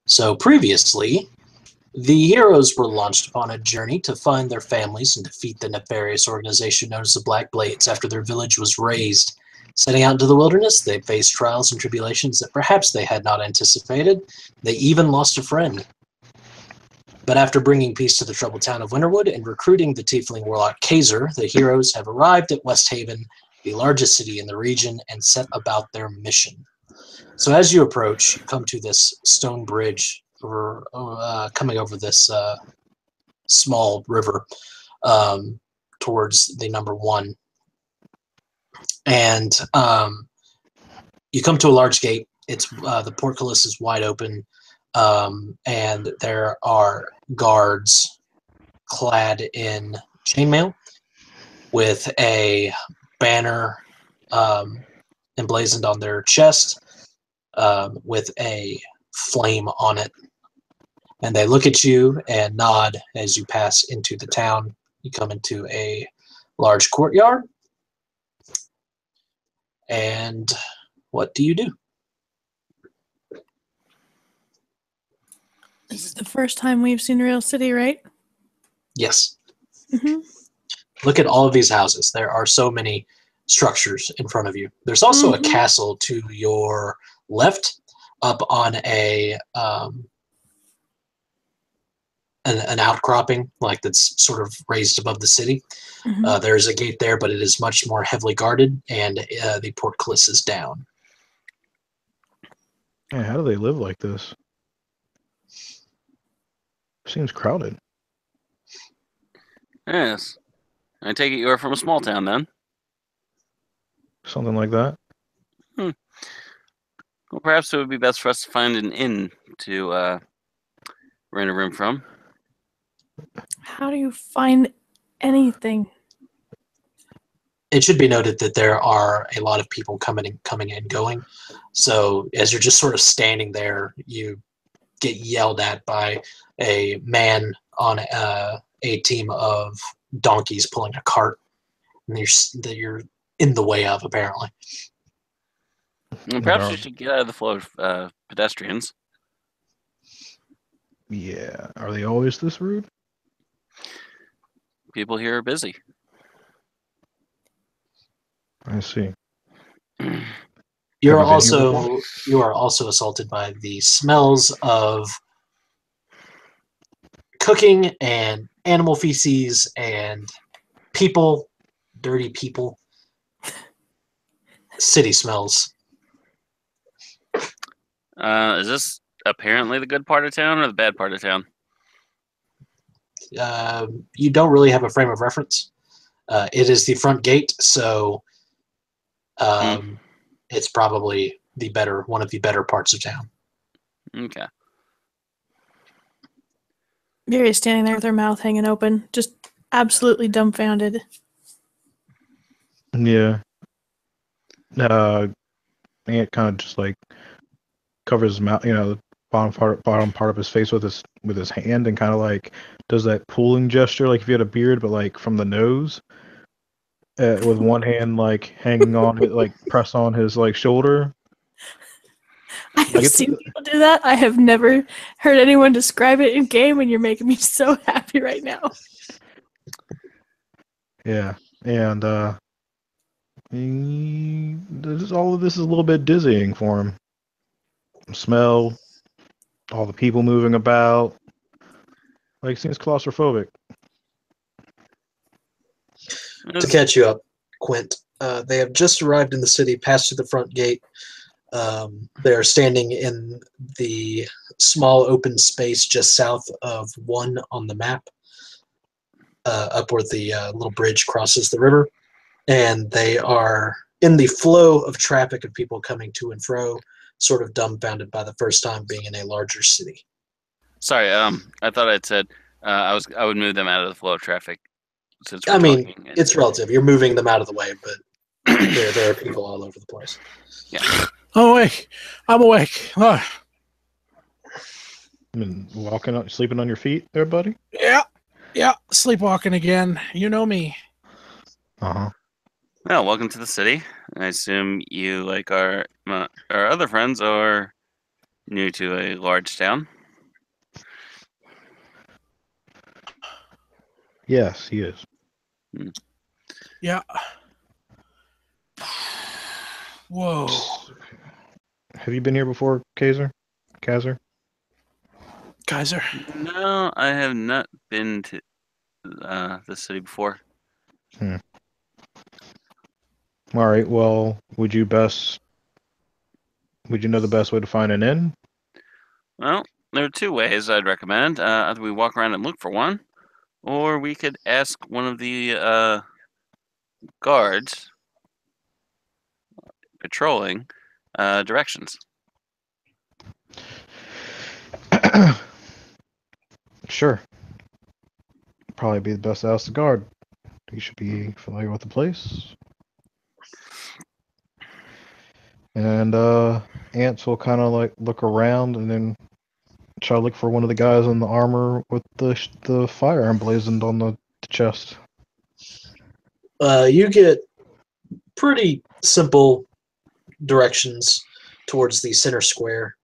So previously, the heroes were launched upon a journey to find their families and defeat the nefarious organization known as the Blackblades after their village was razed. Setting out into the wilderness, they faced trials and tribulations that perhaps they had not anticipated. They even lost a friend. But after bringing peace to the troubled town of Winterwood and recruiting the tiefling warlock Kazer, the heroes have arrived at West Haven, the largest city in the region, and set about their mission. So as you approach, you come to this stone bridge coming over this small river towards the number 1. And you come to a large gate. It's the portcullis is wide open, and there are guards clad in chainmail with a banner emblazoned on their chest with a flame on it. And they look at you and nod as you pass into the town. You come into a large courtyard. And what do you do? This is the first time we've seen Real City, right? Yes. Mm-hmm. Look at all of these houses. There are so many structures in front of you. There's also a castle to your left up on an outcropping, like that's sort of raised above the city. There's a gate there, but it is much more heavily guarded, and the portcullis is down. Yeah, how do they live like this? Seems crowded. Yes. I take it you are from a small town, then? Something like that. Well, perhaps it would be best for us to find an inn to rent a room from. How do you find anything? It should be noted that there are a lot of people coming and going. So as you're just sort of standing there, you get yelled at by a man on a team of donkeys pulling a cart, and you're in the way of, apparently. Well, perhaps we should get out of the flow of pedestrians. Yeah. Are they always this rude? People here are busy. I see. You are also assaulted by the smells of cooking and animal feces and people, dirty people. City smells. Is this apparently the good part of town or the bad part of town? You don't really have a frame of reference. It is the front gate, so it's probably one of the better parts of town. Okay. Biri is standing there with her mouth hanging open, just absolutely dumbfounded. Yeah. Ant kind of just like covers his mouth, the bottom part of his face with his hand, and kind of like does that pulling gesture, like if you had a beard, but like from the nose, with one hand like hanging on it, like press on his like shoulder. I have seen people do that. I have never heard anyone describe it in game, and you're making me so happy right now. Yeah, and all of this is a little bit dizzying for him. Smell, all the people moving about, like seems claustrophobic. To catch you up, Quint, they have just arrived in the city, passed through the front gate. They are standing in the small open space just south of 1 on the map, up where the little bridge crosses the river. And they are in the flow of traffic of people coming to and fro, sort of dumbfounded by the first time being in a larger city. Sorry, I thought I'd said I would move them out of the flow of traffic. I mean, it's relative. You're moving them out of the way, but there are people all over the place. Yeah. I'm awake. Oh. Been sleeping on your feet there, buddy? Yeah, sleepwalking again. You know me. Uh-huh. Well, welcome to the city. I assume you, like our other friends, are new to a large town. Yes, he is. Yeah. Whoa. Have you been here before, Kazer? Kazer. No, I have not been to the city before. All right. Well, would you know the best way to find an inn? Well, there are two ways I'd recommend. Either we walk around and look for one, or we could ask one of the guards patrolling directions. Sure. Probably be the best to ask the guard. He should be familiar with the place. And Ants will kind of like look around and then try to look for one of the guys in the armor with the fire emblazoned on the chest. You get pretty simple directions towards the center square,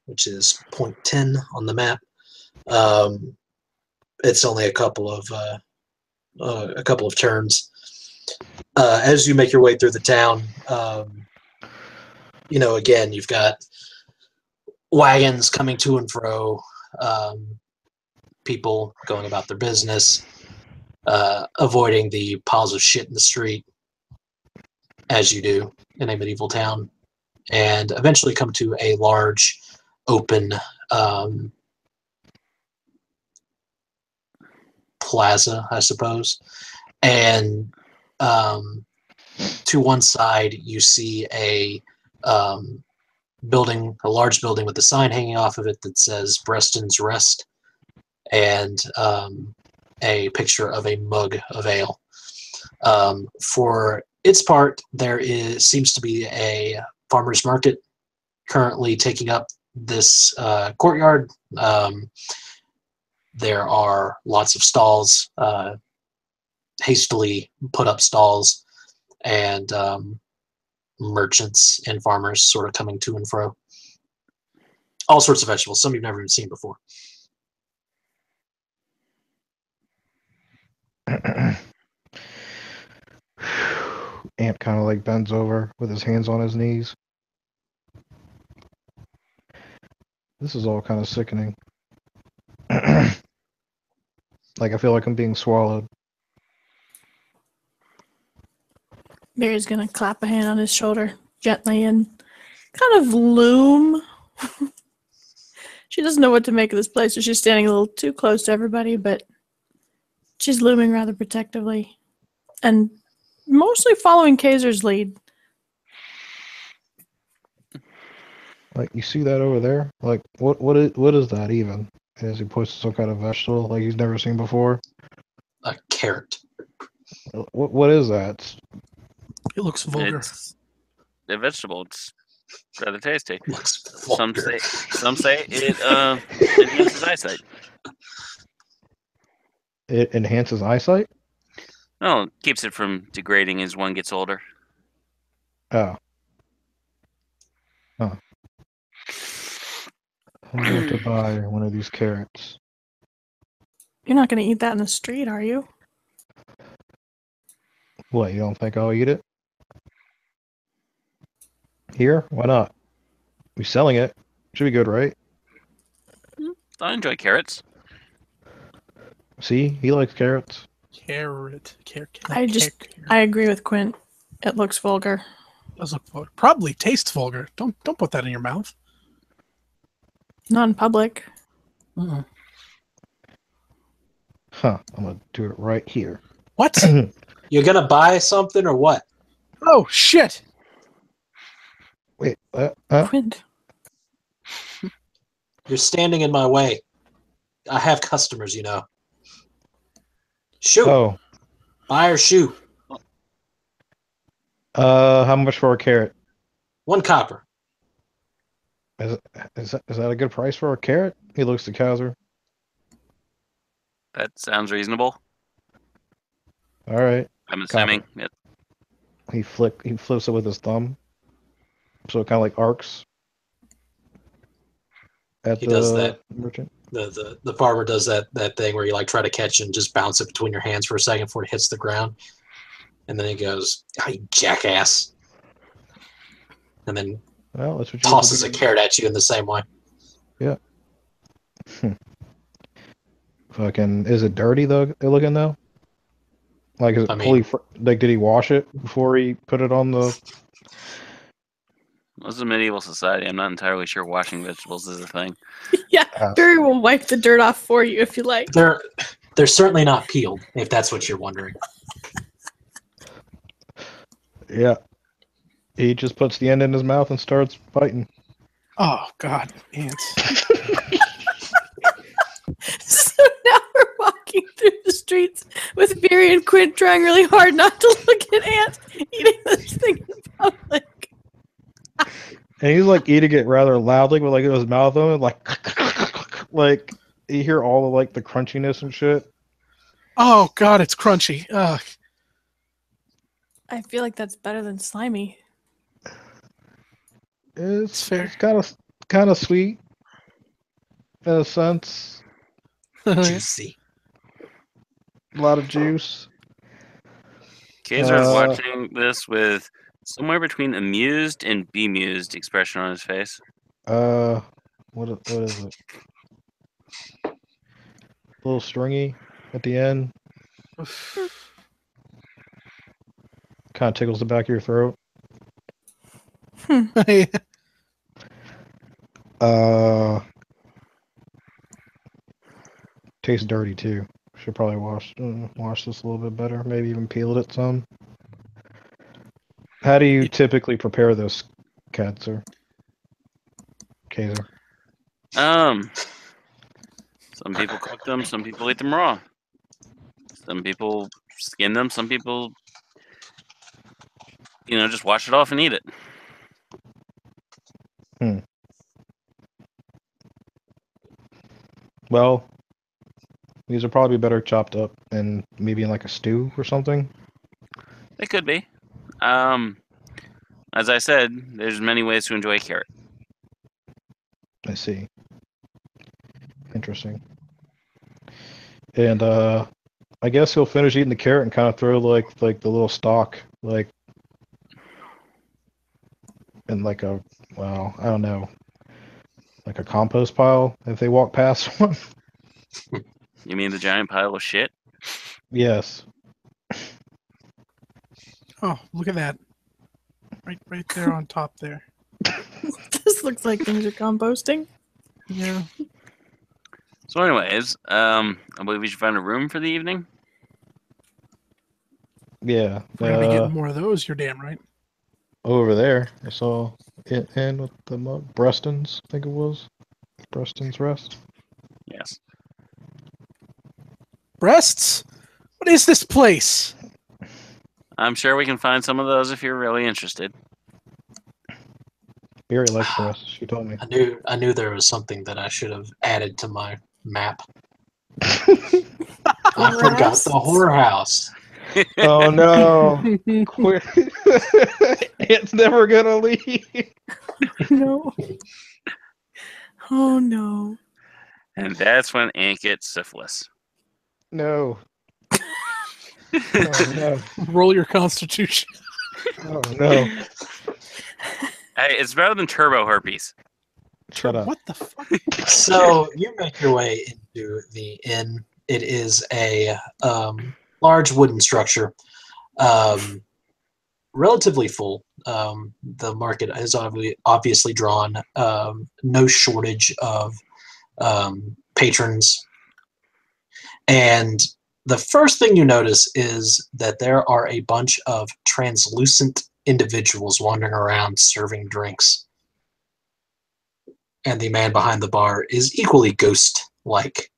which is point 10 on the map. It's only a couple of turns. As you make your way through the town, again, you've got wagons coming to and fro, people going about their business, avoiding the piles of shit in the street, as you do in a medieval town, and eventually come to a large, open plaza, I suppose. And to one side, you see a large building with a sign hanging off of it that says Breston's Rest, and a picture of a mug of ale. For its part, there seems to be a farmer's market currently taking up this courtyard. There are lots of stalls, hastily put up stalls, and merchants and farmers sort of coming to and fro. All sorts of vegetables, some you've never even seen before. Ant kind of like bends over with his hands on his knees. This is all kind of sickening. Like I feel like I'm being swallowed. Biri's gonna clap a hand on his shoulder gently and kind of loom. She doesn't know what to make of this place, so she's standing a little too close to everybody, but she's looming rather protectively and mostly following Kazer's lead. Like you see that over there? Like what is that even? As he points to some kind of vegetable like he's never seen before. A carrot. What is that? It looks vulgar. It's a vegetable. It's rather tasty. Looks Some vulgar. say it enhances eyesight. It enhances eyesight? Well, it keeps it from degrading as one gets older. Oh. Huh. I'm going to buy one of these carrots. You're not going to eat that in the street, are you? What, you don't think I'll eat it? Here? Why not? We're selling it. Should be good, right? I enjoy carrots. See? He likes carrots. Carrot. I agree with Quint. It looks vulgar. Does look vulgar. Probably tastes vulgar. Don't put that in your mouth. Not in public. Uh-uh. Huh. I'm going to do it right here. What? You're gonna buy something or what? Oh shit! Wait, Quint. You're standing in my way. I have customers, you know. Shoot. Oh. Buy or shoot. How much for a carrot? 1 copper. Is that a good price for a carrot? He looks to Kazer. That sounds reasonable. All right. I'm assuming. Copper. He flips it with his thumb, so it kind of like arcs. at He the does that. merchant? The farmer does that thing where you like try to catch and just bounce it between your hands for a second before it hits the ground, and then he goes, "Ah, you jackass," and then Well, that's what you tosses a carrot at you in the same way. Yeah. Fucking, is it dirty though? Looking though? Like, is it I mean- fully? Like, did he wash it before he put it on the? This is a medieval society. I'm not entirely sure washing vegetables is a thing. Yeah, Biri will wipe the dirt off for you if you like. They're certainly not peeled, if that's what you're wondering. Yeah. He just puts the end in his mouth and starts fighting. Oh God, ants. So now we're walking through the streets with Biri and Quint trying really hard not to look at ants eating this thing in public. And he's like eating it rather loudly with like his mouth open, like like you hear all of like the crunchiness and shit. Oh God, it's crunchy. Ugh. I feel like that's better than slimy. It's fair. It's kind of sweet in a sense. Juicy. A lot of juice. Kazer is watching this with somewhere between amused and bemused expression on his face. What is it? A little stringy at the end. Kind of tickles the back of your throat. Tastes dirty too. Should probably wash this a little bit better. Maybe even peeled it some. How do you typically prepare this, Kazer? Some people cook them, some people eat them raw. Some people skin them, some people, just wash it off and eat it. Well, these are probably better chopped up and maybe in like a stew or something. They could be. As I said, there's many ways to enjoy a carrot. I see. Interesting. And I guess he'll finish eating the carrot and kind of throw like the little stalk like in like a, well, I don't know, like a compost pile if they walk past one. You mean the giant pile of shit? Yes. Oh, look at that. Right there on top there. This looks like things are composting. Yeah. So anyways, I believe we should find a room for the evening. Yeah. We're gonna be getting more of those, you're damn right. Over there, I saw it end with the Breston's, I think it was. Breston's Rest. Yes. Breasts? What is this place? I'm sure we can find some of those if you're really interested. Biri likes breasts, she told me. I knew there was something that I should have added to my map. I forgot the whorehouse. Oh no. Quit. It's never gonna leave. No. Oh no. And that's when Ant gets syphilis. No. Oh no. Roll your constitution. Oh no. Hey, it's better than turbo herpes. Shut up. What the fuck? So you make your way into the inn. It is a large wooden structure, relatively full. The market has obviously drawn no shortage of patrons. And the first thing you notice is that there are a bunch of translucent individuals wandering around serving drinks. And the man behind the bar is equally ghost-like.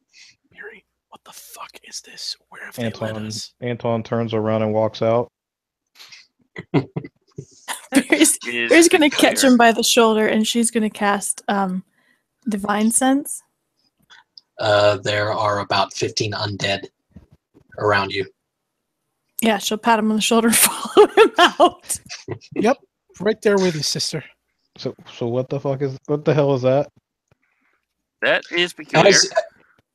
Biri, what the fuck is this? Where have they led us? Anton turns around and walks out. Biri's gonna catch him by the shoulder, and she's gonna cast Divine Sense. There are about 15 undead around you. Yeah, she'll pat him on the shoulder and follow him out. Yep, right there with you, sister. So what the hell is that? That is peculiar.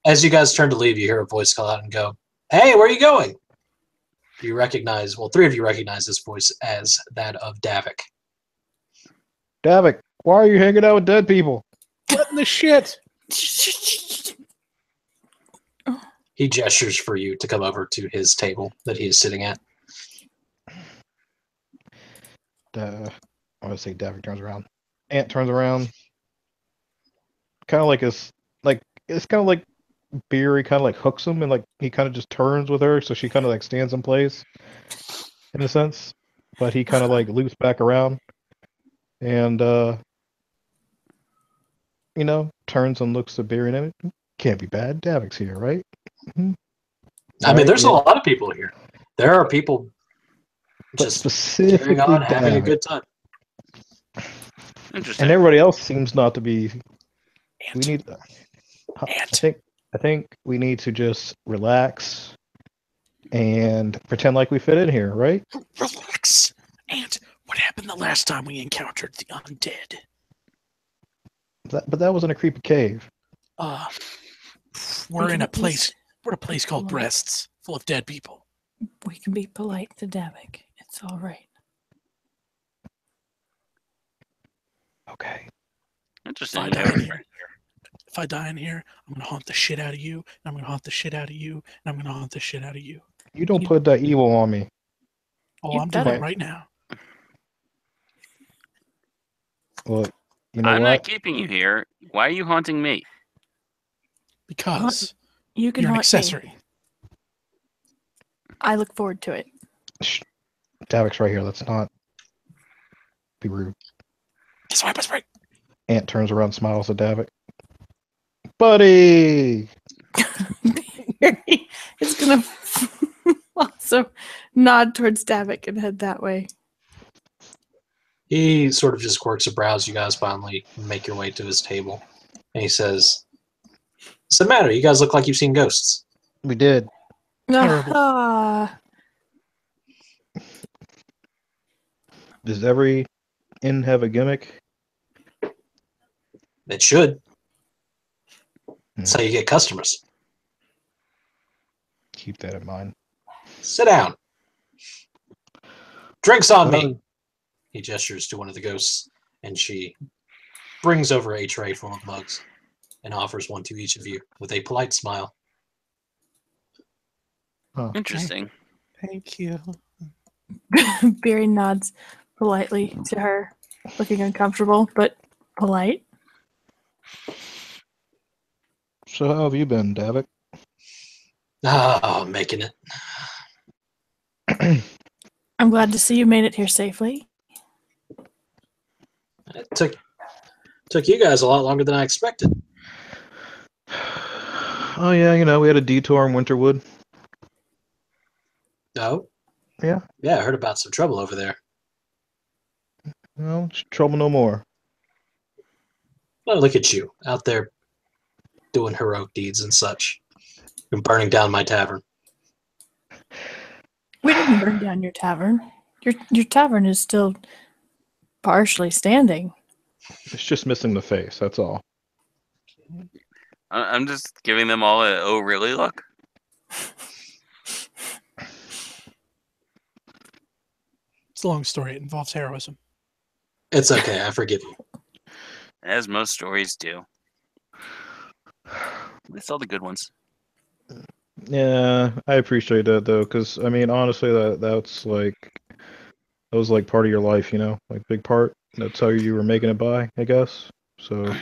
As you guys turn to leave, you hear a voice call out and go, "Hey, where are you going?" You recognize, well, three of you recognize this voice as that of Davik. Davik, why are you hanging out with dead people? What in the shit? He gestures for you to come over to his table that he is sitting at. I want to say Davik turns around. Ant turns around. Kind of like it's kind of like Biri kind of like hooks him and like he kind of just turns with her, so she kind of like stands in place in a sense, but he kind of like loops back around and turns and looks at Biri and can't be bad. Davik's here, right? I mean, there's a lot of people here. There are people just specifically carrying on, having a good time. Interesting. And everybody else seems not to be. We need. I think we need to just relax and pretend like we fit in here, right? Relax. Ant, what happened the last time we encountered the undead? But that was in a creepy cave. We're in a place called Breasts, full of dead people. We can be polite to Davik. It's all right. Okay. Interesting. If I die in here, I'm gonna haunt the shit out of you, and I'm gonna haunt the shit out of you, and I'm gonna haunt the shit out of you. You don't put that evil on me. Oh, I'm doing it right now. Well, you know I'm what? not keeping you here. Why are you haunting me? Because you can you're an haunt accessory. me. I look forward to it. Shh. Davik's right here. Let's not be rude. That's right, right. Ant turns around and smiles at Davik. Buddy! It's gonna also nod towards Davik and head that way. He sort of just quirks a brows. You guys finally make your way to his table. And he says, "What's the matter? You guys look like you've seen ghosts." We did. Terrible. Does every inn have a gimmick? It should. That's how you get customers. Keep that in mind. Sit down. Drinks on me. He gestures to one of the ghosts, and she brings over a tray full of mugs and offers one to each of you with a polite smile. Huh. Interesting. Thank you. Biri nods politely to her, looking uncomfortable, but polite. So how have you been, Davik? Oh, making it. I'm glad to see you made it here safely. It took you guys a lot longer than I expected. Oh yeah, we had a detour in Winterwood. Oh? Yeah. Yeah, I heard about some trouble over there. Well, it's trouble no more. Well, look at you, out there doing heroic deeds and such. And burning down my tavern. We didn't burn down your tavern. Your tavern is still partially standing. It's just missing the face, that's all. I'm just giving them all a "oh really" look. It's a long story. It involves heroism. It's okay, I forgive you. As most stories do. At least all the good ones. Yeah, I appreciate that though, because I mean, honestly, that was like part of your life, like big part. That's how you were making it by, I guess. So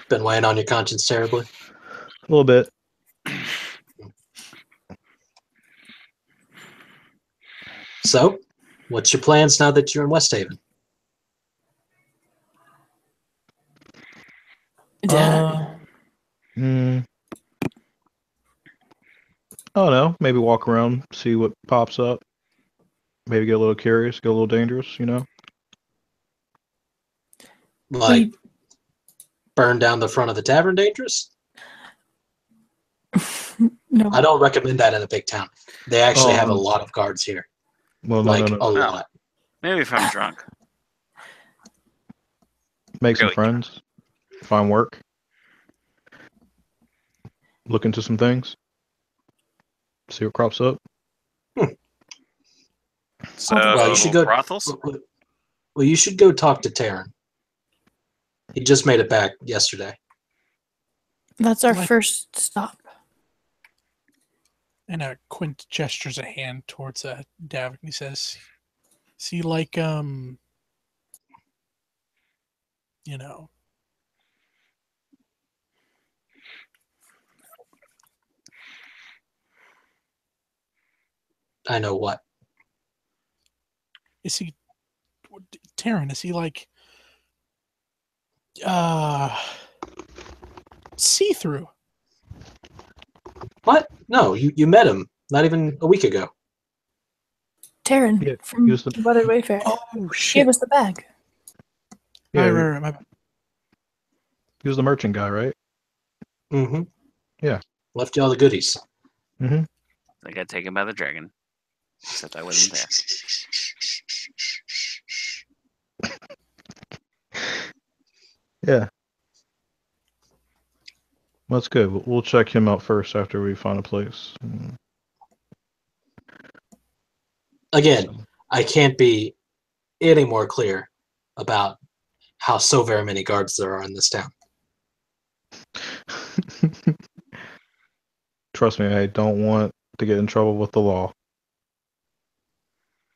Been weighing on your conscience terribly? a little bit. So, what's your plans now that you're in West Haven? I don't know. Maybe walk around, see what pops up. Maybe get a little curious, get a little dangerous, Like, burn down the front of the tavern dangerous? No. I don't recommend that in a big town. They actually have a lot of guards here. Well, like, no. a lot. Maybe if I'm drunk. Make some Really? friends. Find work. look into some things. See what crops up. So, Well, you should go. brothels? Well, you should go talk to Taryn. He just made it back yesterday. That's our Like- first stop. And Quint gestures a hand towards Davik and he says, see, like, you know, I know what. is he, Taryn, is he like, see-through? What? No, you met him not even a week ago. Taryn Yeah, from he was the- the Weathered Wayfarer. Oh, shit. Gave us the bag. Yeah, Right, my bad. he was the merchant guy, right? Mm-hmm. Yeah. Left you all the goodies. Mm-hmm. They got taken by the dragon. Except I wasn't there. Yeah. That's good. We'll check him out first after we find a place. Again, I can't be any more clear about how so very many guards there are in this town. Trust me, I don't want to get in trouble with the law.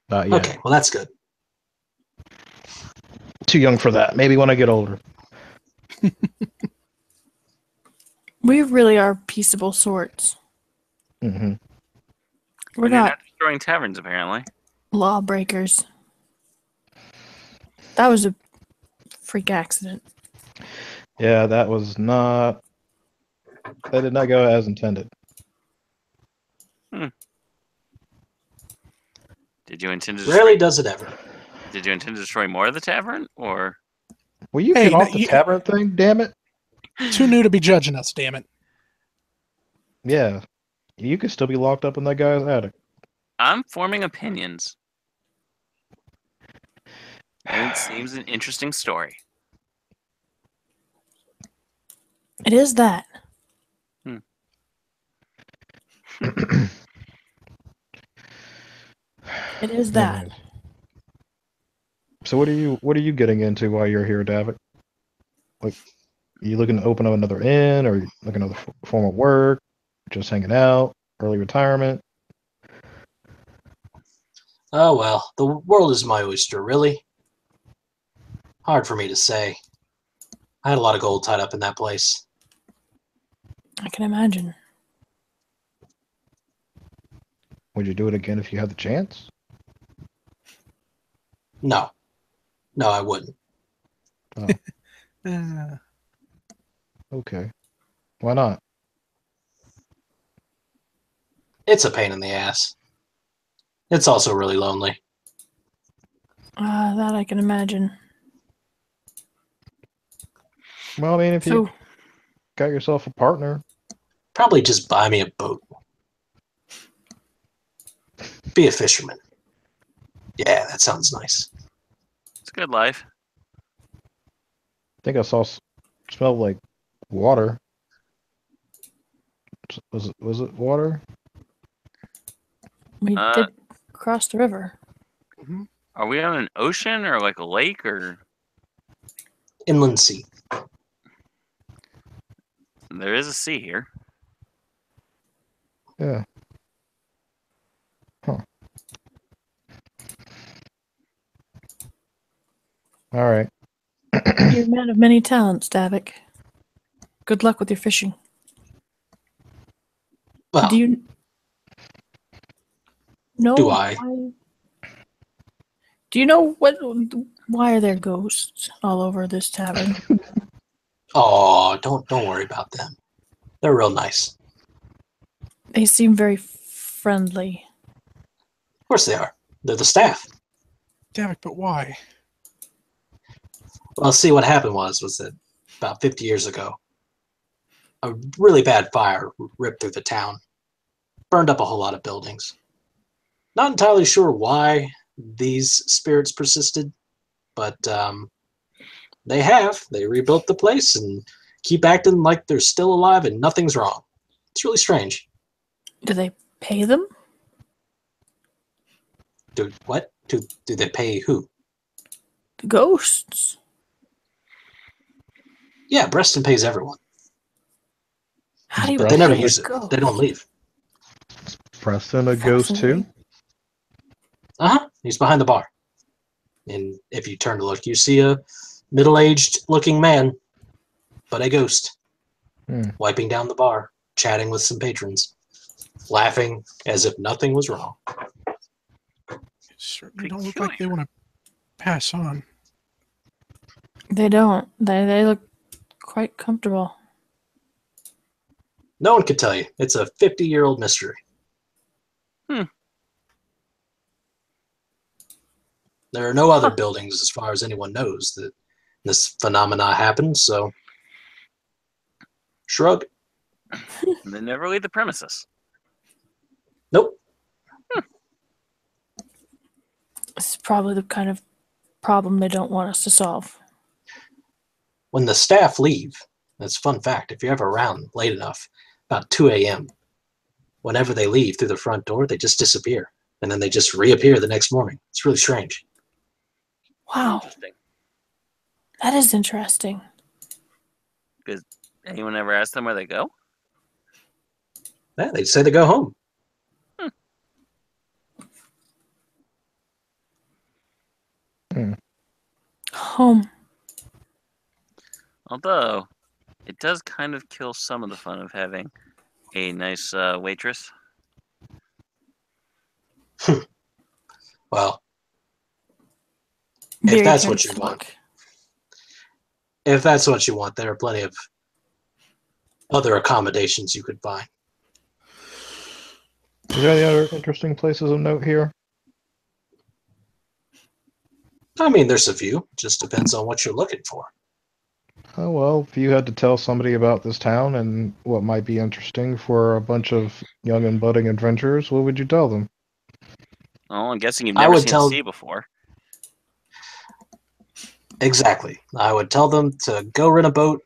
Not yet. Okay, well that's good. Too young for that. Maybe when I get older. We really are peaceable sorts. Mm-hmm. We're You're not destroying taverns, apparently. lawbreakers. That was a freak accident. Yeah, that was not. That did not go as intended. Did you intend to Rarely destroy, does it ever. Did you intend to destroy more of the tavern, or Will you Hey, get off no, the you- tavern thing? Damn it! Too new to be judging us, damn it. Yeah, you could still be locked up in that guy's attic. I'm forming opinions? And it seems an interesting story. It is that. It is that. Anyways. So what are you getting into while you're here, Davik? Like, are you looking to open up another inn, or are you looking at another form of work, just hanging out, early retirement? Oh well, the world is my oyster, really. Hard for me to say. I had a lot of gold tied up in that place. I can imagine. Would you do it again if you had the chance? No. No, I wouldn't. Uh, Okay. Why not? It's a pain in the ass. It's also really lonely. That I can imagine. Well, I mean, if you So, got yourself a partner, Probably just buy me a boat. Be a fisherman. Yeah, that sounds nice. It's a good life. I think I saw smell like water. Was it water? we did cross the river. Are we on an ocean or like a lake or? Inland sea. There is a sea here. Yeah. Huh. All right. You're a man of many talents, Davik. Good luck with your fishing. Well, Do you know? do I? Do you know why are there ghosts all over this tavern? Oh, don't worry about them. They're real nice. They seem very friendly. Of course they are. They're the staff. Davik, but why? Well, see, what happened was that about 50 years ago, a really bad fire ripped through the town, burned up a whole lot of buildings. Not entirely sure why these spirits persisted, but they rebuilt the place and keep acting like they're still alive and nothing's wrong. It's really strange. Do they pay them? What? Do they pay who? The ghosts. Yeah, Breston pays everyone. How do you But pay they never a use it. ghost? They don't leave. Preston a ghost too? Uh-huh. He's behind the bar. And if you turn to look, you see a middle-aged looking man, but a ghost, wiping down the bar, chatting with some patrons, laughing as if nothing was wrong. Certainly don't look like they want to pass on. They don't. They look quite comfortable. No one could tell you. It's a 50-year-old mystery. There are no other buildings, as far as anyone knows, that this phenomena happened, so shrug. They never leave the premises. Nope. This is probably the kind of problem they don't want us to solve. When the staff leave, that's a fun fact, if you're ever around late enough, about 2 a.m., whenever they leave through the front door, they just disappear. And then they just reappear the next morning. It's really strange. Wow, Interesting. that is interesting. Because anyone ever asked them where they go? Yeah, they say they go home. Home. Although, it does kind of kill some of the fun of having a nice waitress. Well, Biri that's turns what you to want. look. if that's what you want, there are plenty of other accommodations you could find. Is there any other interesting places of note here? I mean, there's a few. Just depends on what you're looking for. Oh, well, if you had to tell somebody about this town and what might be interesting for a bunch of young and budding adventurers, what would you tell them? Oh, I'm guessing you've I never would seen tell- the sea before. Exactly. I would tell them to go rent a boat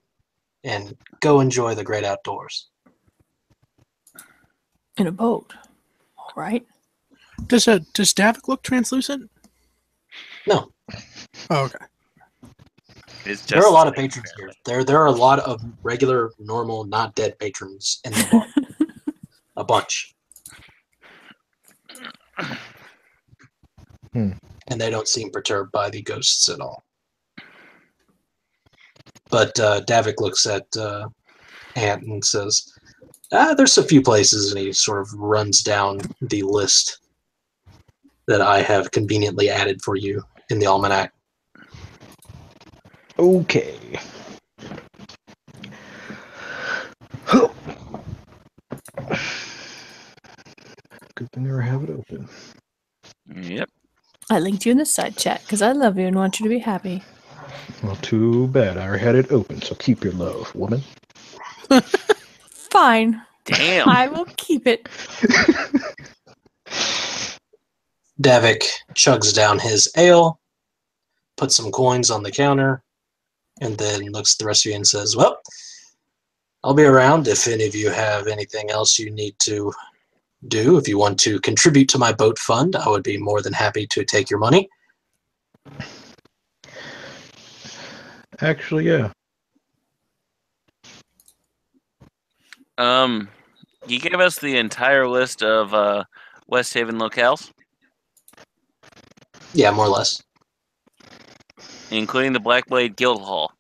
and go enjoy the great outdoors. In a boat. All right. Does Davik look translucent? No, Oh, okay. It's just there are a lot of the same, patrons here. apparently. There are a lot of regular, normal, not dead patrons in the bar. A bunch. And they don't seem perturbed by the ghosts at all. But Davik looks at Ant and says, there's a few places, and he sort of runs down the list that I have conveniently added for you in the almanac. Okay. Good thing I have it open. Yep. I linked you in the side chat because I love you and want you to be happy. Well, too bad. I already had it open, so keep your love, woman. Fine. Damn. I will keep it. Davik chugs down his ale, puts some coins on the counter, and then looks at the rest of you and says, well, I'll be around if any of you have anything else you need to do. If you want to contribute to my boat fund, I would be more than happy to take your money. Actually, yeah. You gave us the entire list of West Haven locales, Yeah, more or less. including the Blackblade Guild Hall.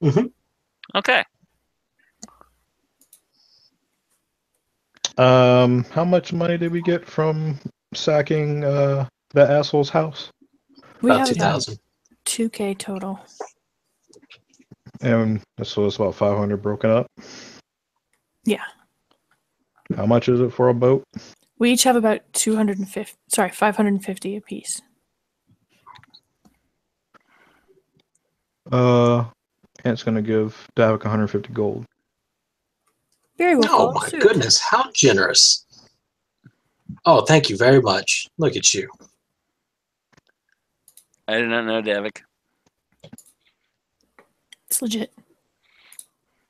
Mhm. Okay. How much money did we get from sacking that asshole's house? We About have about 2,000. 2K total. And so it's about 500 broken up. Yeah. How much is it for a boat? We each have about 550 apiece. Ant's gonna give Davik 150 gold. Very well. Oh called my suit. goodness, how generous. Oh, thank you very much. Look at you. I did not know, Davik. It's legit.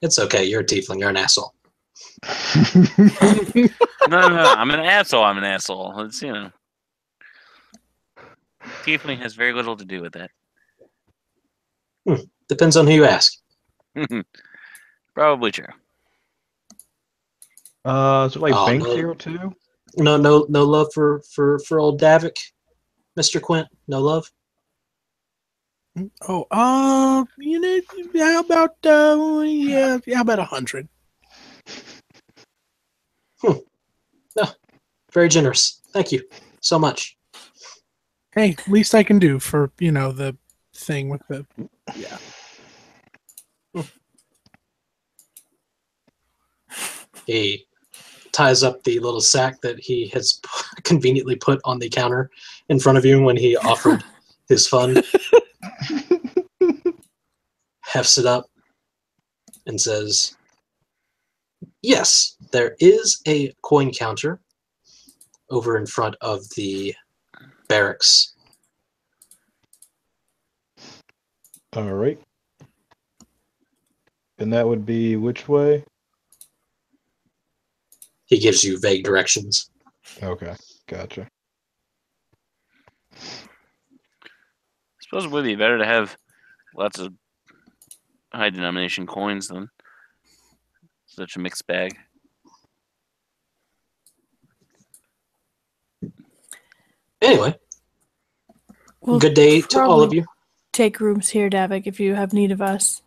It's okay, you're a tiefling, you're an asshole. No. I'm an asshole. I'm an asshole. It's, Tiefling has very little to do with that. Depends on who you ask. Probably true. Is it like Oh, Bank no. here too? No love for old Davik, Mr. Quint. No love. Oh, how about how about 100? Very generous. Thank you so much. Hey, least I can do for the thing with the He ties up the little sack that he has conveniently put on the counter in front of you when he offered his fund. Hefts it up and says, yes, there is a coin counter over in front of the barracks. All right. And that would be which way? He gives you vague directions. Okay, gotcha. I suppose it would be better to have lots of high denomination coins than such a mixed bag. Anyway, We'll good day to all of probably you. take rooms here, Davik, if you have need of us.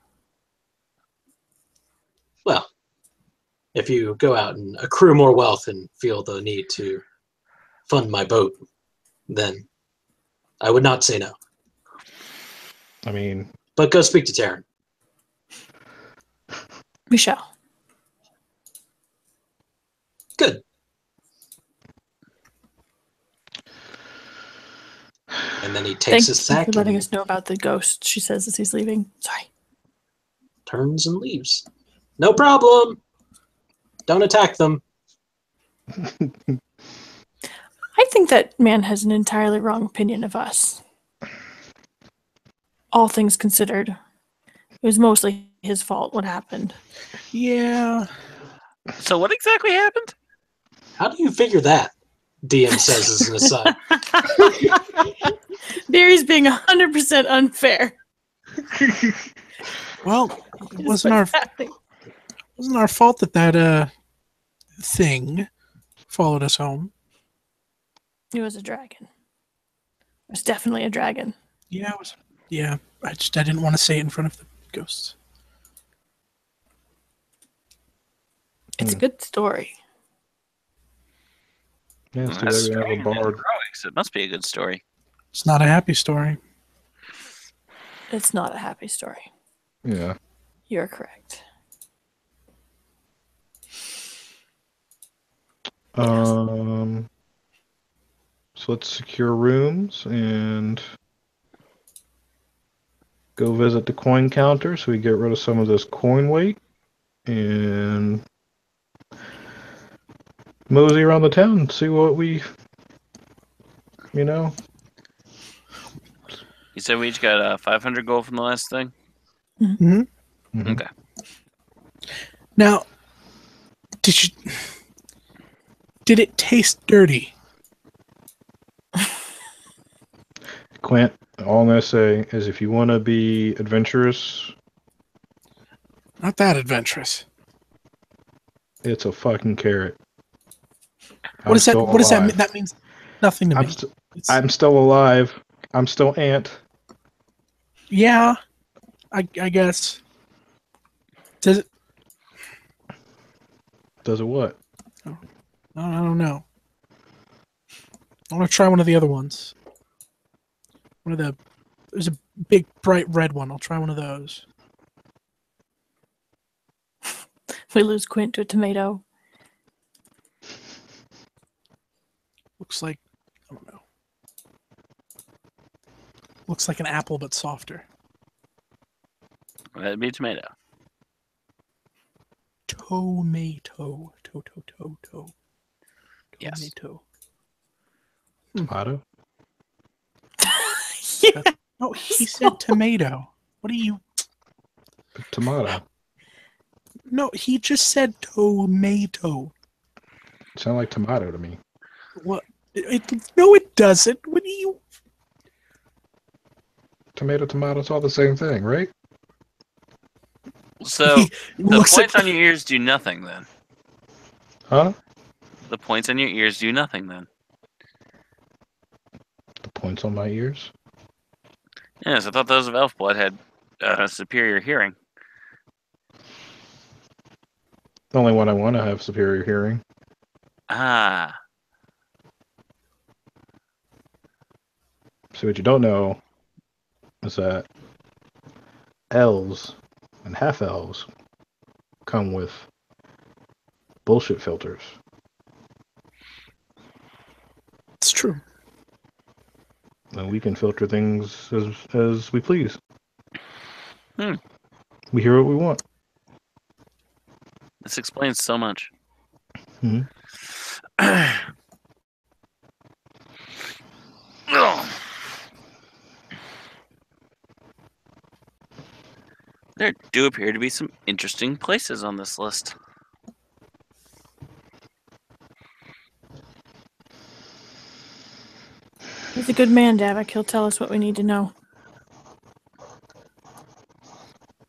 Well, if you go out and accrue more wealth and feel the need to fund my boat, then I would not say no. I mean, But go speak to Taryn. We shall. Good. And then he takes Thank his you sack for letting and us know about the ghost, she says as he's leaving. Sorry. turns and leaves. No problem. Don't attack them. I think that man has an entirely wrong opinion of us. All things considered, it was mostly his fault what happened. yeah. So what exactly happened? How do you figure that? DM says as an aside. Biri's being 100% unfair. Well, it Just wasn't what's happening. our fault that thing followed us home. It was a dragon. It was definitely a dragon. Yeah, it was. Yeah, I didn't want to say it in front of the ghosts. It's a good story. yeah, Well, too that's bad we have a bard. heroics. It must be a good story. It's not a happy story. It's not a happy story. Yeah. You're correct. So let's secure rooms and go visit the coin counter so we get rid of some of this coin weight and mosey around the town and see what we, You said we each got 500 gold from the last thing? Mm-hmm. Mhm. Okay. Now, did it taste dirty? Quint, all I'm going to say is if you want to be adventurous, Not that adventurous. it's a fucking carrot. What is that? still What does that mean? alive. That means nothing to me. I'm still alive. I'm still Ant. Yeah, I guess. Does it? Does it what? I don't know. I want to try one of the other ones. There's a big bright red one. I'll try one of those. We lose Quint to a tomato. Looks like, I don't know. Looks like an apple but softer. That'd be tomato. Tomato. Yes. Tomato. Tomato? Yeah. No, he said tomato. What are you? Tomato. No, he just said tomato. Sound like tomato to me. What? No, it doesn't. What do you... Tomato, it's all the same thing, right? So He the looks points at... on your ears do nothing then. Huh? The points on your ears do nothing then. The points on my ears? Yes, I thought those of elf blood had superior hearing. The only one I want to have superior hearing. Ah. So what you don't know is that elves and half-elves come with bullshit filters. It's true. And we can filter things as we please. Hmm. We hear what we want. This explains so much. Hmm. Ugh. There do appear to be some interesting places on this list. He's a good man, Davik. He'll tell us what we need to know.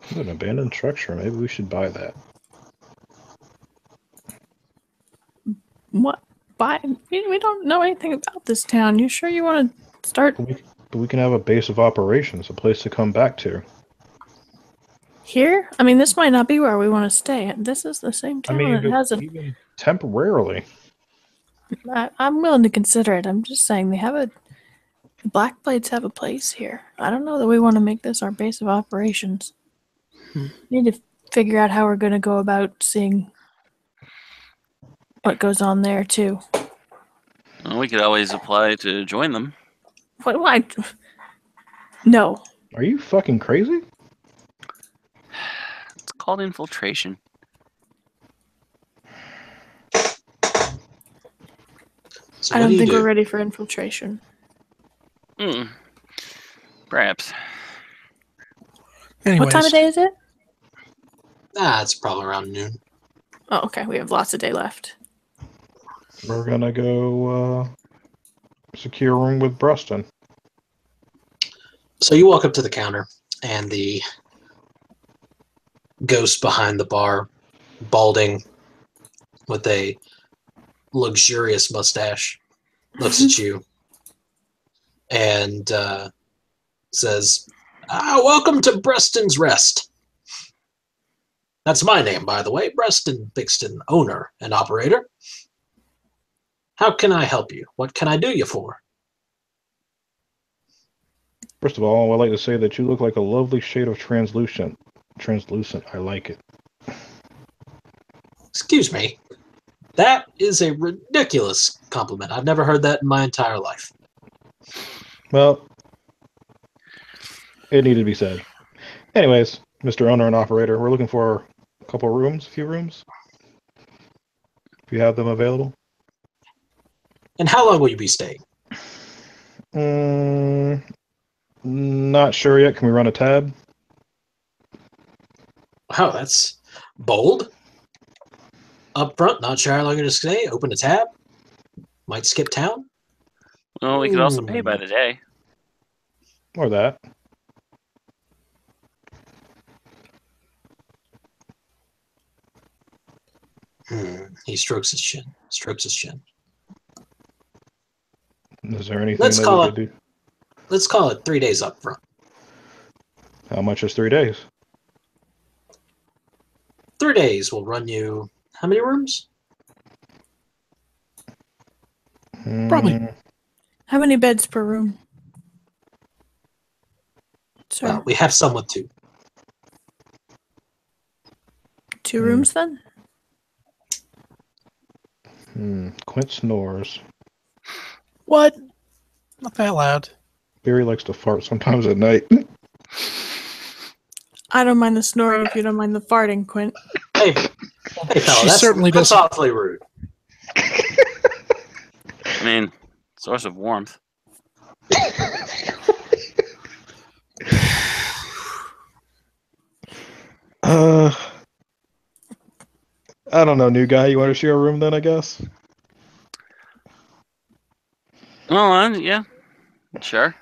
It's an abandoned structure. Maybe we should buy that. What? We don't know anything about this town. You sure you want to start But we can have a base of operations, a place to come back to. here? I mean, this might not be where we want to stay. This is the same I town mean, that has a... even temporarily. I'm willing to consider it. I'm just saying they have a... The Blackblades have a place here. I don't know that we want to make this our base of operations. We need to figure out how we're going to go about seeing what goes on there, too. Well, we could always apply to join them. What? Why? No. Are you fucking crazy? It's called infiltration. So I what don't do think you we're do? ready for infiltration. Perhaps. Anyways, What time of day is it? It's probably around noon. Oh, okay. We have lots of day left. We're gonna go secure a room with Bruston. So you walk up to the counter, and the ghost behind the bar, balding, with a luxurious mustache, looks at you and says, welcome to Breston's Rest. That's my name, by the way, Breston Bixton, owner and operator. How can I help you? What can I do you for? First of all, I'd like to say that you look like a lovely shade of translucent. Translucent, I like it. Excuse me. That is a ridiculous compliment. I've never heard that in my entire life. Well, it needed to be said. Anyways, Mr. Owner and Operator, we're looking for a few rooms. If you have them available. And how long will you be staying? Not sure yet. Can we run a tab? Wow, that's bold. Up front, not sure how long you're going to stay. Open a tab. Might skip town. Well, we could also pay by the day. Or that. He strokes his chin. Is there anything Let's that call we it- could do? Let's call it 3 days up front. How much is 3 days? 3 days will run you how many rooms? Probably. How many beds per room? Sir, Well, we have some with 2. 2 rooms then? Quint snores. What? Not that loud. Biri likes to fart sometimes at night. I don't mind the snoring if you don't mind the farting, Quint. Hey fella, She that's, certainly that's doesn't. awfully rude. I mean, source of warmth. I don't know, new guy. You want to share a room then? I guess. Well, yeah, sure.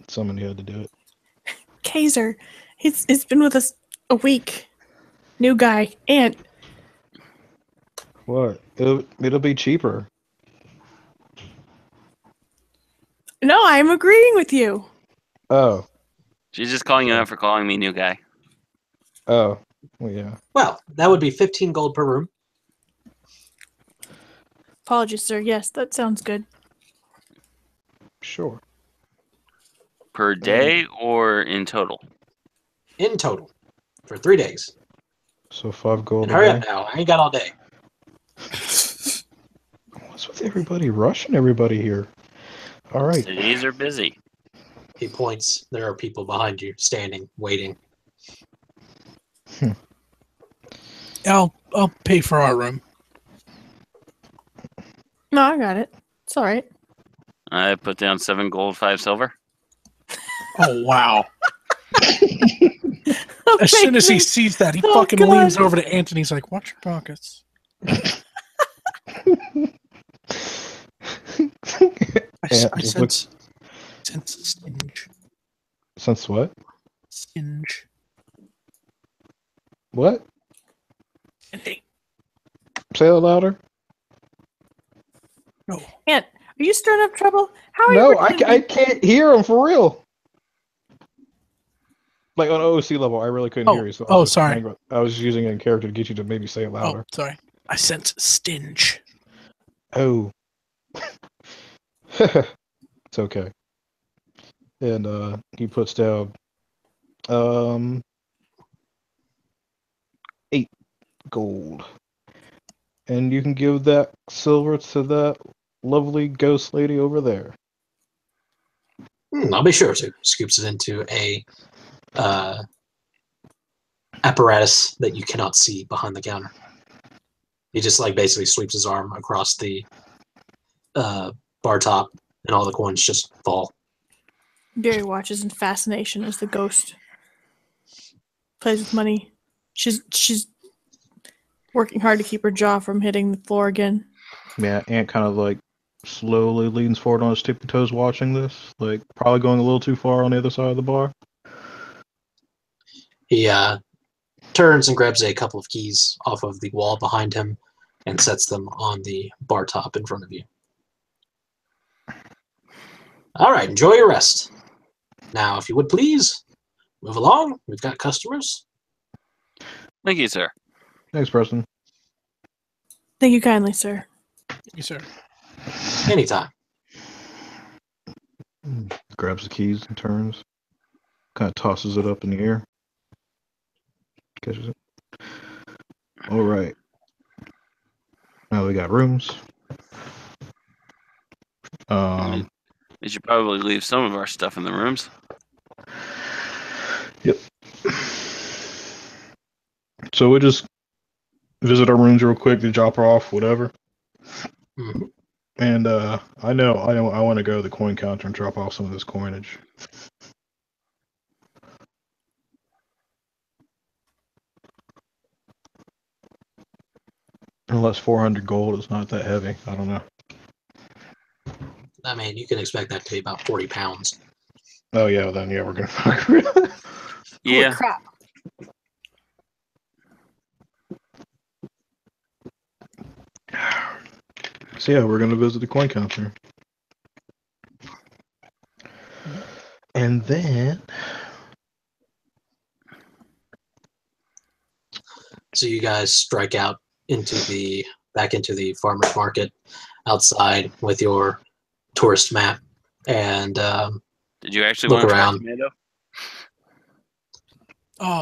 Someone had to do it. Kazer, it's been with us a week. New guy, Ant. What? It'll be cheaper. No, I'm agreeing with you. Oh. She's just calling you out for calling me new guy. Oh. Well, yeah. Well, that would be 15 gold per room. Apologies, sir. Yes, that sounds good. Sure. Per day or in total? In total for 3 days. So 5 gold And a hurry day. up now. I ain't got all day. What's with everybody rushing everybody here? All right. Cities are busy. He points. There are people behind you standing, waiting. I'll pay for our room. No, I got it. It's all right. I put down 7 gold, 5 silver. Oh wow! As soon as he sees that, he Oh, fucking God. leans over to Anton. He's like, "Watch your pockets." I sense stinge. Since what? Stinge. What? And hey, Say it louder. no. Ant, are you stirring up trouble? How are No, you? I can't hear him for real. Like on OC level, I really couldn't hear you. So I was just sorry. I was using it in character to get you to maybe say it louder. Oh, sorry. I sense stinge. Oh. It's okay. And he puts down 8 gold. And you can give that silver to that lovely ghost lady over there. I'll be sure to. Scoops it into a apparatus that you cannot see behind the counter. He just basically sweeps his arm across the bar top, and all the coins just fall. Biri watches in fascination as the ghost plays with money. She's working hard to keep her jaw from hitting the floor again. Yeah, Ant kind of slowly leans forward on his tippy toes watching this, probably going a little too far on the other side of the bar. He turns and grabs a couple of keys off of the wall behind him and sets them on the bar top in front of you. All right, enjoy your rest. Now, if you would please, move along. We've got customers. Thank you, sir. Thanks, Preston. Thank you kindly, sir. Yes, sir. Anytime. Grabs the keys and turns. Kind of tosses it up in the air. Catches it. All right. Now we got rooms. We should probably leave some of our stuff in the rooms. Yep. So we just visit our rooms real quick to drop her off, whatever. Mm-hmm. And I want to go to the coin counter and drop off some of this coinage. Unless 400 gold is not that heavy. I don't know. I mean, you can expect that to be about 40 pounds. Oh, yeah, then, yeah, we're going to... Yeah. Holy crap. So, yeah, we're going to visit the coin counter. And then... So you guys strike out back into the farmer's market outside with your tourist map and Did you actually look want to try around. tomato?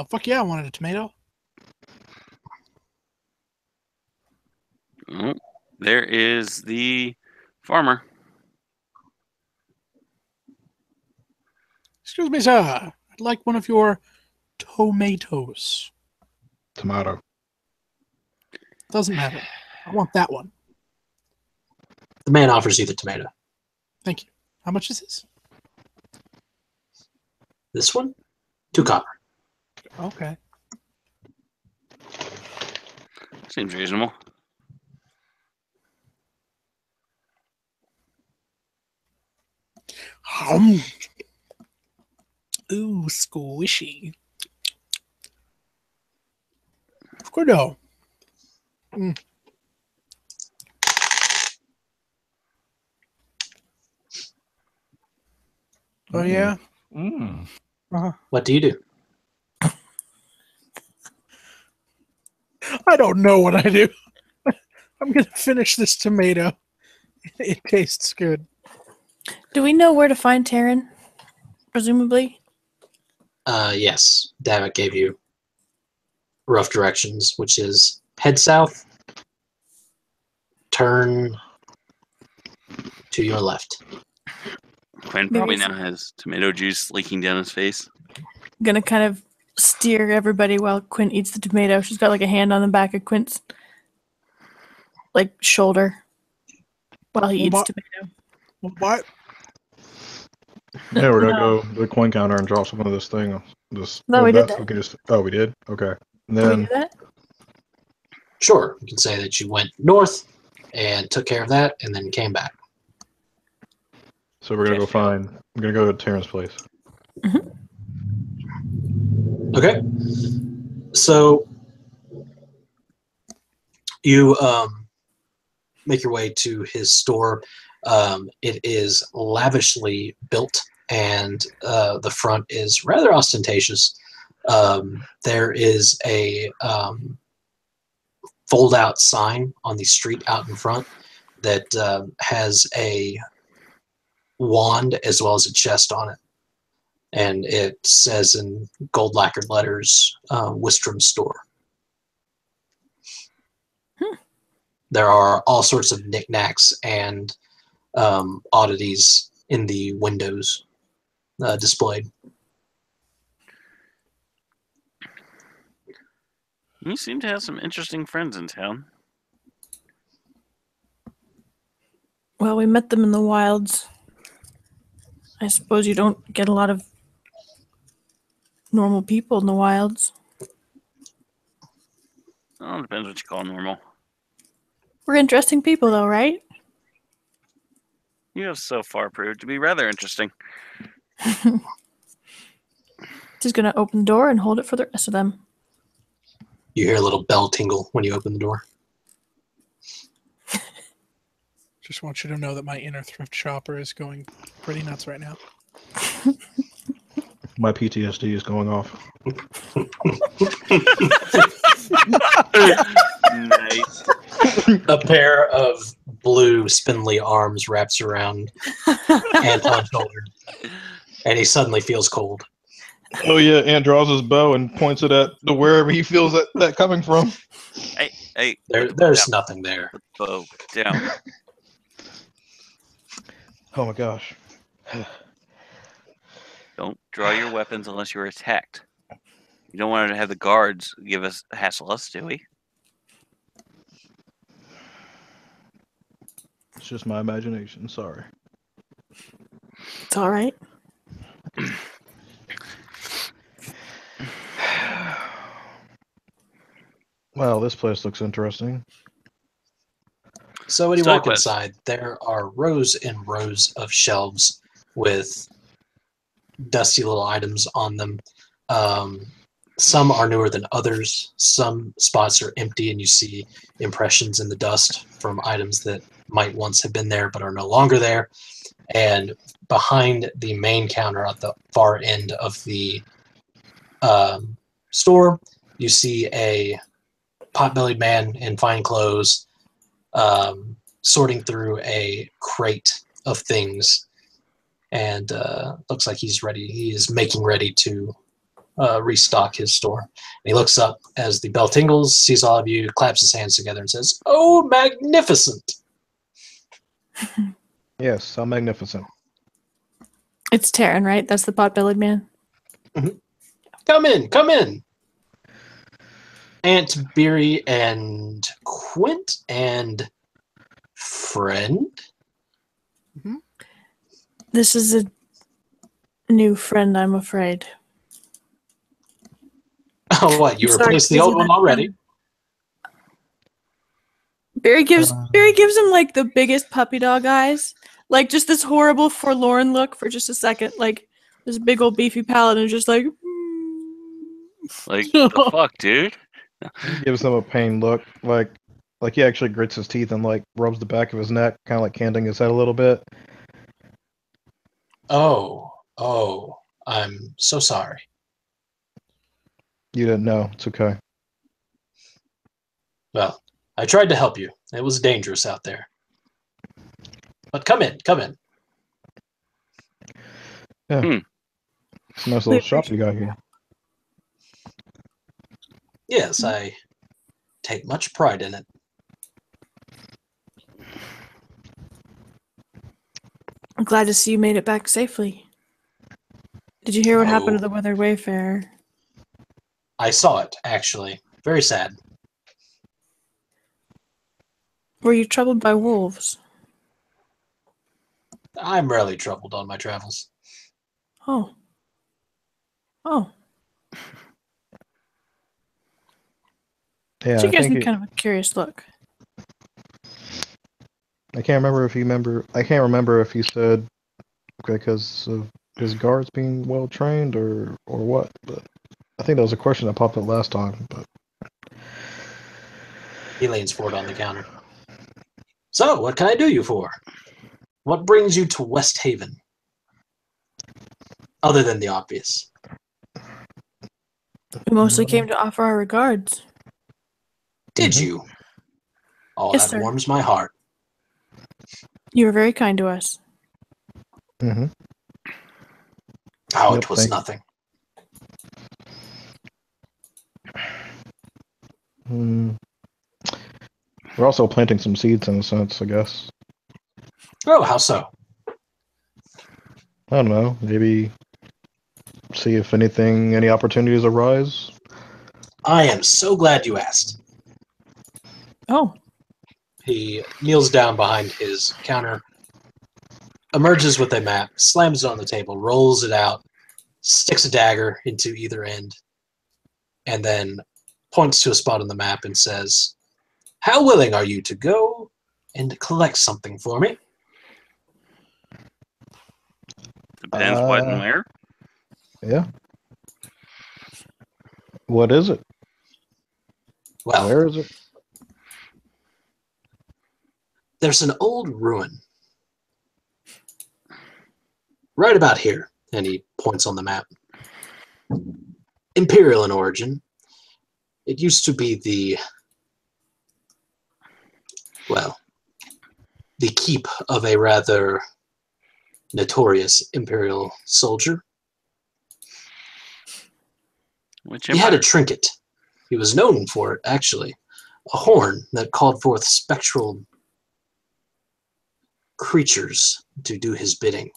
Fuck yeah, I wanted a tomato. Oh, there is the farmer. Excuse me, sir. I'd like one of your tomatoes. Tomato. Doesn't matter. I want that one. The man offers you the tomato. Thank you. How much is this? This one, 2 copper. Okay. Seems reasonable. Ooh, squishy. Squiddo. Oh, yeah? Mm. What do you do? I don't know what I do. I'm going to finish this tomato. It tastes good. Do we know where to find Taryn? Presumably. Yes, Davik gave you rough directions, which is head south, turn to your left. Quinn Maybe probably it's- now has tomato juice leaking down his face. Gonna kind of steer everybody while Quint eats the tomato. She's got like a hand on the back of Quint's like shoulder while he eats What? tomato. What? Yeah, we're gonna No. go to the coin counter and drop some of this thing. No, we did that. We can just, oh, we did? Okay. And Did we then, do that? Sure, you can say that you went north and took care of that, and then came back. so we're gonna go Gesture. we're gonna go to Terrence's place. Okay. So you make your way to his store. It is lavishly built, and the front is rather ostentatious. There is a fold-out sign on the street out in front that has a wand as well as a chest on it. And it says in gold lacquered letters, Wistrom Store. There are all sorts of knickknacks and oddities in the windows displayed. You seem to have some interesting friends in town. Well, we met them in the wilds. I suppose you don't get a lot of normal people in the wilds. Well, depends what you call normal. We're interesting people, though, right? You have so far proved to be rather interesting. Just gonna open the door and hold it for the rest of them. You hear a little bell tingle when you open the door. Just want you to know that my inner thrift shopper is going pretty nuts right now. My PTSD is going off. Nice. A pair of blue spindly arms wraps around Anton's shoulder, and he suddenly feels cold. Oh yeah, Ant draws his bow and points it at wherever he feels that coming from. Hey, There's nothing there. put the bow down. Oh my gosh. Don't draw your weapons unless you're attacked. You don't want to have the guards hassle us, do we? It's just my imagination, sorry. It's all right. Well, this place looks interesting. So when you Start walk with. inside, there are rows and rows of shelves with dusty little items on them. Some are newer than others. Some spots are empty, and you see impressions in the dust from items that might once have been there but are no longer there. And behind the main counter at the far end of the store, you see a pot-bellied man in fine clothes sorting through a crate of things, and looks like he's ready. He is making ready to restock his store. And he looks up as the bell tingles, sees all of you, claps his hands together, and says, "Oh, magnificent!" Yes, how magnificent. It's Taryn, right? That's the pot-bellied man. Come in, come in. Aunt Biri and Quint and friend. This is a new friend, I'm afraid. Oh, what? You Sorry, replaced the this old is one a already? friend. Barry gives him like the biggest puppy dog eyes, like just this horrible forlorn look for just a second, like this big old beefy palate, and just like, Like, the fuck, dude? He gives him a pained look, like he actually grits his teeth and like rubs the back of his neck, kind of like canting his head a little bit. Oh, I'm so sorry. You didn't know. It's okay. Well, I tried to help you. It was dangerous out there. But come in. Yeah. It's a nice little shop you got here. Yes, I take much pride in it. I'm glad to see you made it back safely. Did you hear what happened to the Weather Wayfarer? I saw it, actually. Very sad. Were you troubled by wolves? I'm rarely troubled on my travels. Oh. Yeah, She gives me kind of a curious look. I can't remember if he said because of his guards being well trained or what, but I think that was a question that popped up last time. But He leans forward on the counter. So, what can I do you for? What brings you to West Haven? Other than the obvious. We mostly came to offer our regards. Did you? Oh, Yes, that sir. warms my heart. You were very kind to us. Mm-hmm. Oh, Yep, it was nothing. We're also planting some seeds in a sense, I guess. Oh, how so? I don't know. Maybe see if any opportunities arise. I am so glad you asked. Oh. He kneels down behind his counter, emerges with a map, slams it on the table, rolls it out, sticks a dagger into either end, and then points to a spot on the map and says, "How willing are you to go and collect something for me?" Depends what and where. Yeah. What is it? Well, Where is it? there's an old ruin right about here, and he points on the map. Imperial in origin. It used to be the keep of a rather notorious Imperial soldier. Which He had a empire? trinket. He was known for it, actually. A horn that called forth spectral creatures to do his bidding.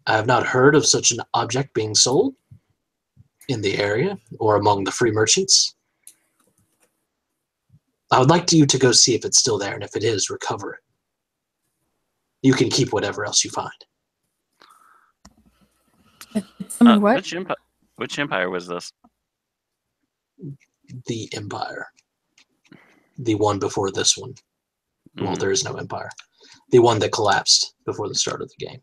I have not heard of such an object being sold in the area or among the free merchants. I would like you to go see if it's still there, and if it is, recover it. You can keep whatever else you find. What? Which empire was this? The Empire. The one before this one. Well, there is no Empire. The one that collapsed before the start of the game.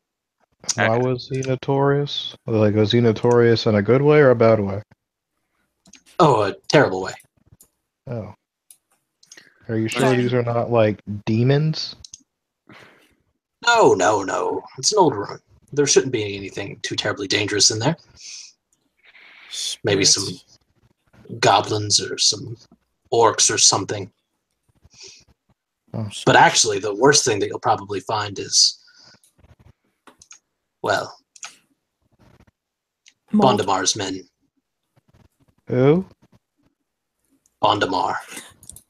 Why was he notorious? Like, was he notorious in a good way or a bad way? Oh, a terrible way. Oh. Are you sure these are not, like, demons? No. It's an old ruin. There shouldn't be anything too terribly dangerous in there. Maybe some goblins or some orcs or something. Oh. But actually, the worst thing that you'll probably find is, well, Mold. Bondamar's men. Who? Bondamar.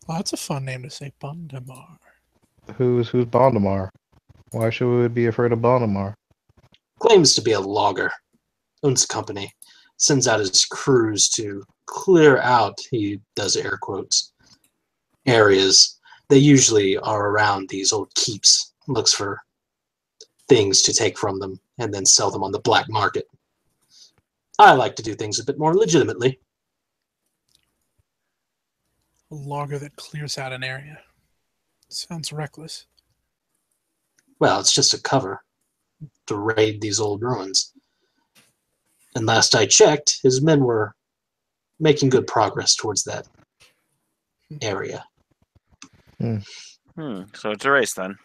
Oh, that's a fun name to say, Bondamar. Who's Bondamar? Why should we be afraid of Bondamar? Claims to be a logger. Owns a company. Sends out his crews to clear out, he does air quotes, areas. They usually are around these old keeps. Looks for things to take from them and then sell them on the black market. I like to do things a bit more legitimately. A logger that clears out an area. Sounds reckless. Well, it's just a cover to raid these old ruins. And last I checked, his men were making good progress towards that area. So it's a race then.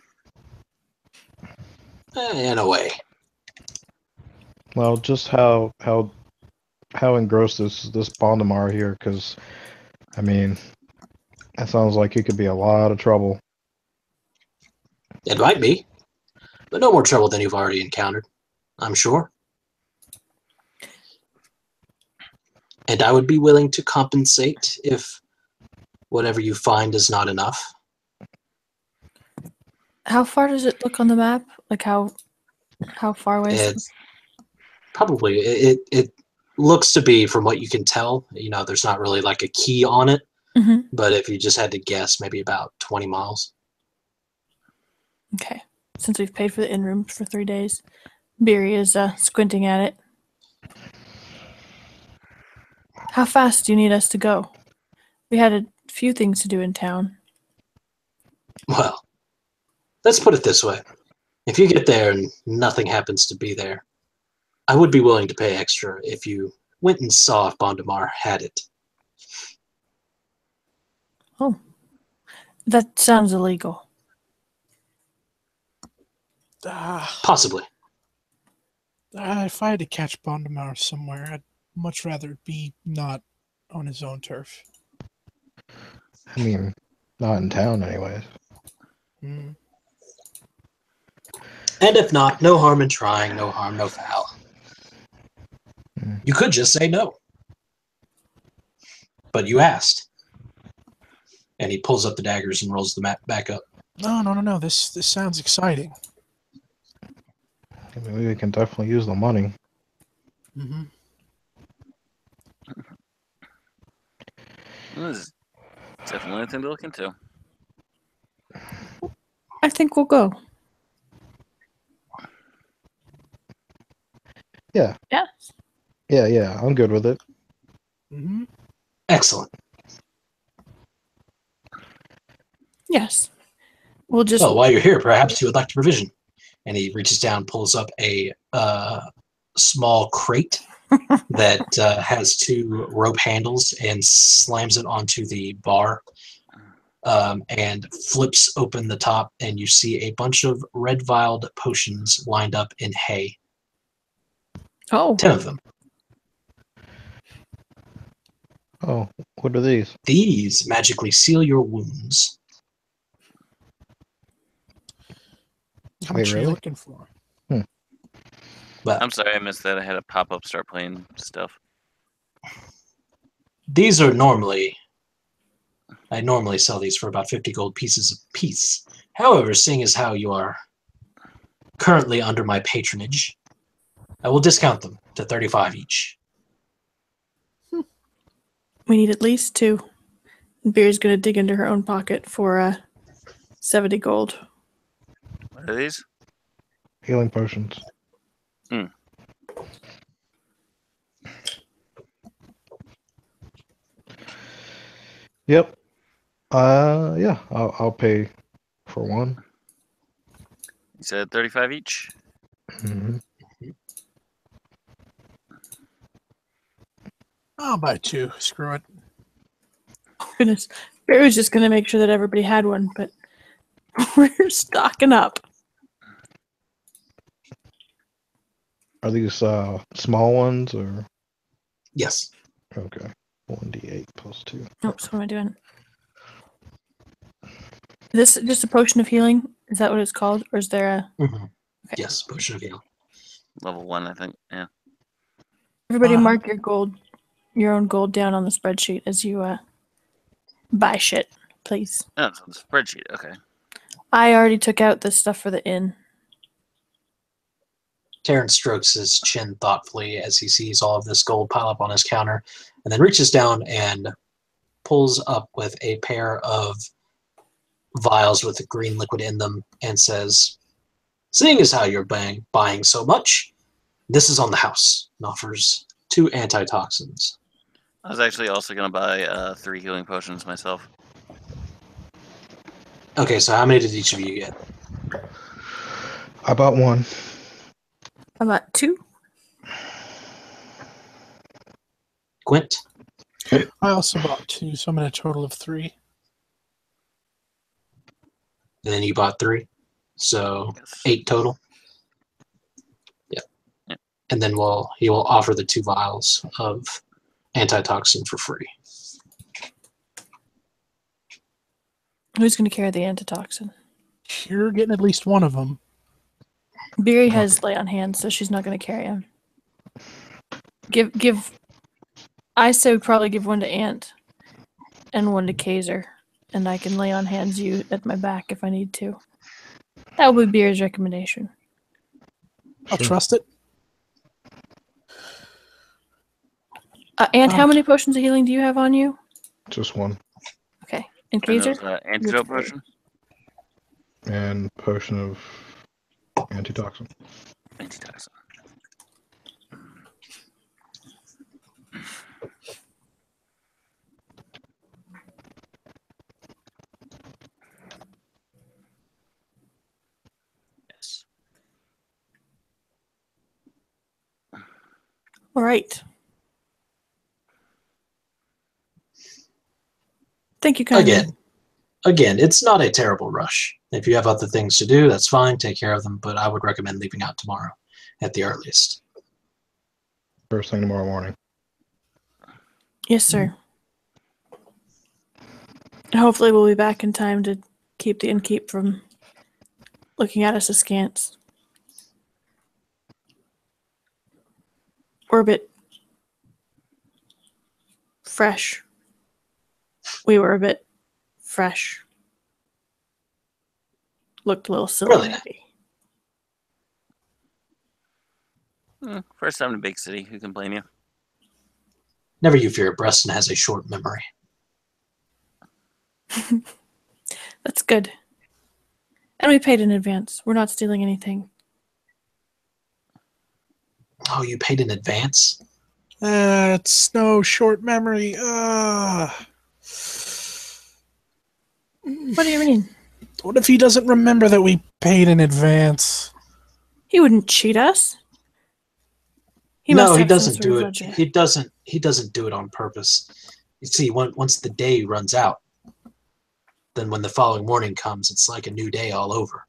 In a way. Well, just how engrossed is this Bondamar here? Because, I mean, that sounds like he could be a lot of trouble. It might be, but no more trouble than you've already encountered, I'm sure. And I would be willing to compensate if whatever you find is not enough. How far does it look on the map? Like how far away is it? It's probably, it looks to be, from what you can tell, there's not really like a key on it, but if you just had to guess, maybe about 20 miles. Okay. Since we've paid for the in-room for 3 days, Biri is squinting at it. How fast do you need us to go? We had a few things to do in town. Well, let's put it this way. If you get there and nothing happens to be there, I would be willing to pay extra if you went and saw if Bondamar had it. Oh. That sounds illegal. Possibly. If I had to catch Bondamar somewhere, I'd much rather it be not on his own turf. I mean, not in town anyways. Mm. And if not, no harm in trying, no harm, no foul. You could just say no. But you asked. And he pulls up the daggers and rolls the map back up. No. This sounds exciting. I mean, we can definitely use the money. Mm-hmm. This is definitely a thing to look into. I think we'll go. Yeah. Yes. Yeah, I'm good with it. Mm-hmm. Excellent. Yes. We'll just... Well, while you're here, perhaps you would like to provision. And he reaches down, pulls up a small crate that has 2 rope handles and slams it onto the bar and flips open the top, and you see a bunch of red vialed potions lined up in hay. Oh. 10 of them. Oh, what are these? These magically seal your wounds. How Wait, much are you really? looking for? Well, I'm sorry I missed that. I had a pop-up start playing stuff. these are normally... I normally sell these for about 50 gold pieces a piece. However, seeing as how you are currently under my patronage, I will discount them to 35 each. We need at least 2. And Biri's going to dig into her own pocket for 70 gold. What are these? Healing potions. Yep. Yeah, I'll pay for one. You said 35 each? Mm-hmm. I'll buy 2. Screw it. Goodness. Biri was just going to make sure that everybody had one, but we're stocking up. Are these small ones or? Yes. Okay. 1d8 plus 2. Oops, what am I doing? This just a potion of healing? Is that what it's called? Or is there a... Mm-hmm. Okay. Yes, potion of heal. Level 1, I think. Yeah. Everybody mark your own gold down on the spreadsheet as you buy shit, please. Oh, it's on the spreadsheet. Okay. I already took out the stuff for the inn. Terrence strokes his chin thoughtfully as he sees all of this gold pile up on his counter, and then reaches down and pulls up with a pair of vials with a green liquid in them and says, "Seeing as how you're buying so much, this is on the house," and offers 2 antitoxins. I was actually also going to buy 3 healing potions myself. Okay, so how many did each of you get? I bought 1. I bought 2. Quint? I also bought 2, so I'm at a total of 3. And then you bought 3. So Yes. 8 total. Yep. Yep. And then he will offer the 2 vials of antitoxin for free. Who's going to carry the antitoxin? You're getting at least one of them. Biri has lay on hands, so she's not going to carry him. I say would probably give one to Ant and one to Kazer, and I can lay on hands you at my back if I need to. That would be Biri's recommendation. I'll Sure. trust it. Ant, how many potions of healing do you have on you? Just 1. Okay. And And Kazer? those antidote potion? And potion of antitoxin. Antitoxin. Yes. All right. Thank you kindly. Again, it's not a terrible rush. If you have other things to do, that's fine. Take care of them. But I would recommend leaving out tomorrow at the earliest. First thing tomorrow morning. Yes, sir. And hopefully we'll be back in time to keep the innkeep from looking at us askance. We're a bit fresh. We were a bit fresh. Looked a little silly, Really? maybe. First time in a big city. Who can blame you? Never you fear, Breston has a short memory. That's good. And we paid in advance. We're not stealing anything. Oh, you paid in advance? It's no short memory. What do you mean? What if he doesn't remember that we paid in advance? He wouldn't cheat us. He No, must he have some doesn't sort do of it. ledger. He doesn't do it on purpose. You see, once the day runs out, then when the following morning comes, it's like a new day all over.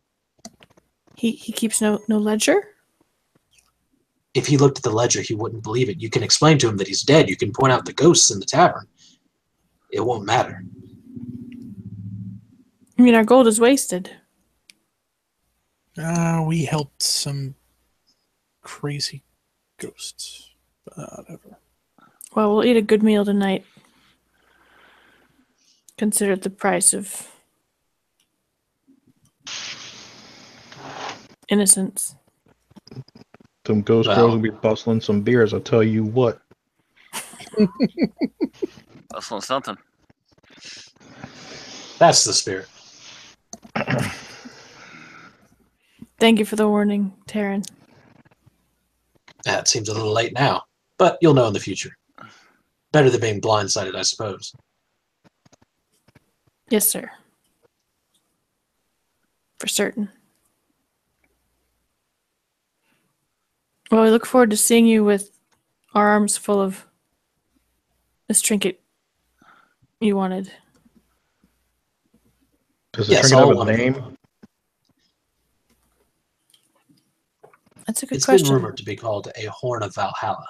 He keeps no ledger? If he looked at the ledger, he wouldn't believe it. You can explain to him that he's dead. You can point out the ghosts in the tavern. It won't matter. I mean, our gold is wasted. We helped some crazy ghosts. Whatever. Well, we'll eat a good meal tonight. Consider it the price of innocence. Some ghost girls will be bustling some beers, I'll tell you what. Hustling something. That's the spirit. Thank you for the warning, Taryn. It seems a little late now, but you'll know in the future. Better than being blindsided, I suppose. Yes, sir. For certain. Well, we look forward to seeing you with our arms full of this trinket you wanted. Does the Yes, trinket have all a one of them. name? That's a good It's question. been rumored to be called a Horn of Valhalla.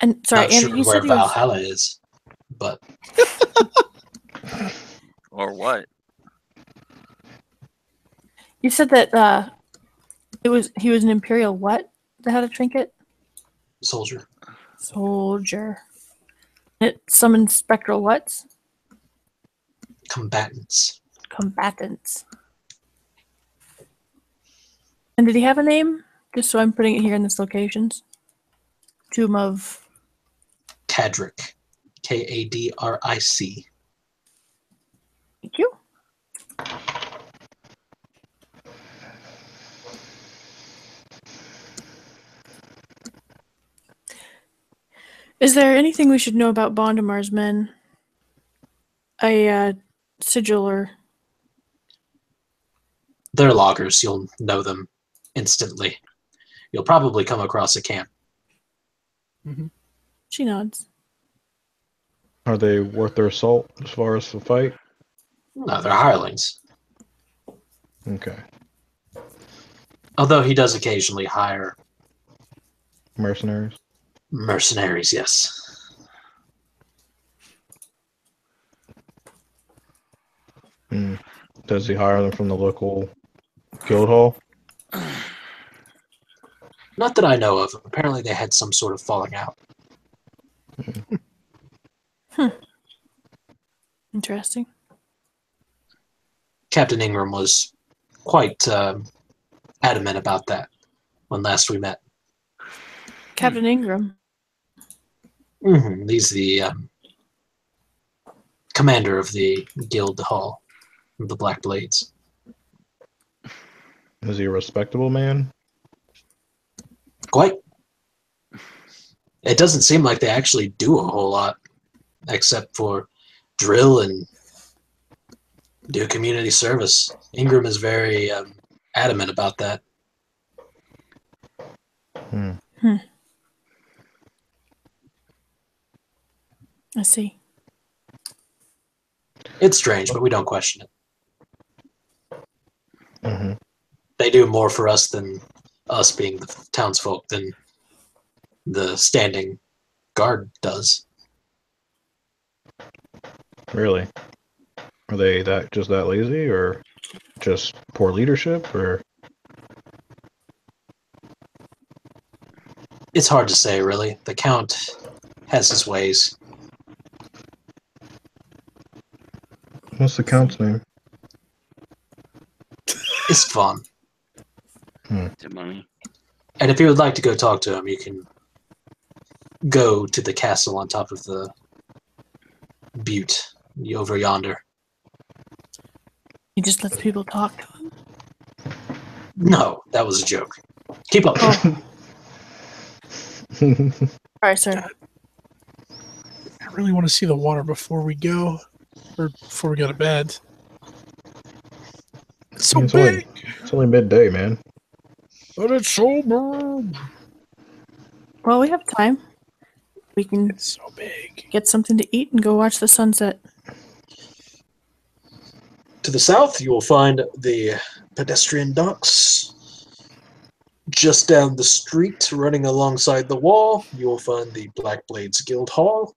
And sorry, Not Andy, sure you where said you have, Valhalla is, but Or what? you said that he was an imperial what that had a trinket? soldier. Soldier. It summoned spectral whats? Combatants. Combatants. And did he have a name? Just so I'm putting it here in this locations. Tomb of... Kadric. Kadric. Thank you. Is there anything we should know about Bondamar's men? A sigil or... They're loggers. You'll know them instantly. You'll probably come across a camp. She nods. Are they worth their salt as far as the fight? No, they're hirelings. Okay. Although he does occasionally hire Mercenaries? mercenaries, yes. Does he hire them from the local guild hall? Not that I know of. Apparently they had some sort of falling out. Interesting. Captain Ingram was quite adamant about that when last we met. Captain Ingram. He's the commander of the guild hall of the Blackblades. Is he a respectable man? Quite. It doesn't seem like they actually do a whole lot, except for drill and do community service. Ingram is very adamant about that. I see. It's strange, but we don't question it. They do more for us than us being the townsfolk than the standing guard does. Really? Are they just that lazy, or just poor leadership, or? It's hard to say, really. The Count has his ways. What's the Count's name? It's fun. Good money. And if you would like to go talk to him, you can go to the castle on top of the butte over yonder. He just lets people talk to him. No, that was a joke. Keep up. Oh. Alright, sir. I really want to see the water before we go, or before we go to bed. It's so big, It's only midday, man. but it's so big. Well, we have time. We can It's so big. get something to eat and go watch the sunset. To the south, you will find the pedestrian docks. Just down the street, running alongside the wall, you will find the Blackblades Guild Hall.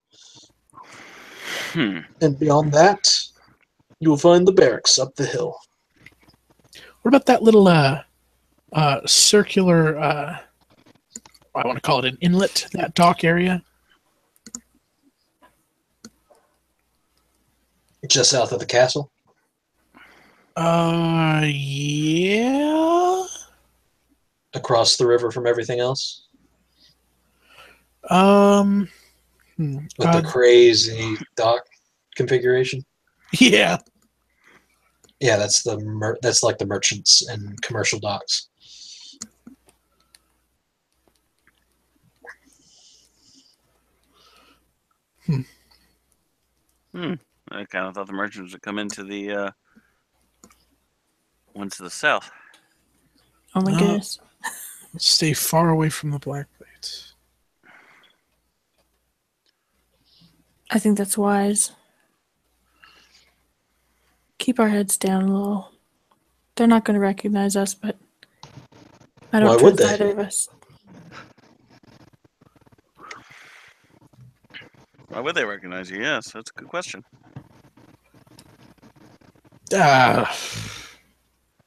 And beyond that, you will find the barracks up the hill. What about that little circular? I want to call it an inlet. That dock area. Just south of the castle. Yeah. Across the river from everything else. With With the crazy dock configuration. Yeah. Yeah, that's that's like the merchants and commercial docks. I kind of thought the merchants would come into the ones to the south. Oh my No. goodness. Stay far away from the Blackblades. I think that's wise. Keep our heads down a little. They're not going to recognize us, but I don't Why would trust they? either of us. Why would they recognize you? Yes, that's a good question.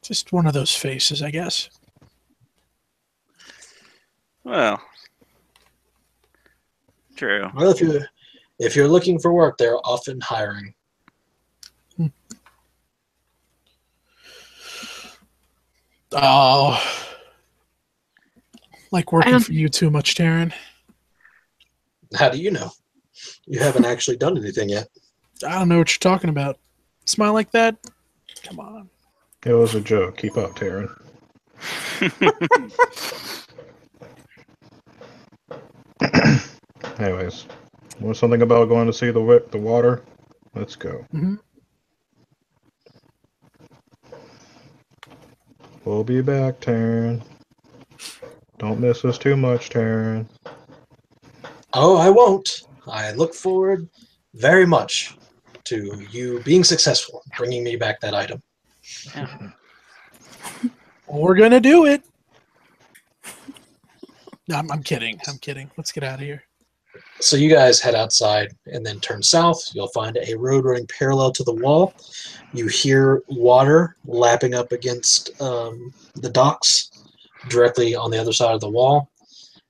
Just one of those faces, I guess. Well, true. Well, if you're looking for work, they're often hiring. Oh, like working don't- for you too much, Taryn. How do you know? You haven't actually done anything yet. I don't know what you're talking about. Smile like that? Come on. It was a joke. Keep up, Taryn. Anyways, want something about going to see the water? Let's go. Mm-hmm. We'll be back, Taryn. Don't miss us too much, Taryn. Oh, I won't. I look forward very much to you being successful, bringing me back that item. Yeah. We're gonna do it. No, I'm kidding. I'm kidding. Let's get out of here. So you guys head outside and then turn south. You'll find a road running parallel to the wall. You hear water lapping up against the docks directly on the other side of the wall.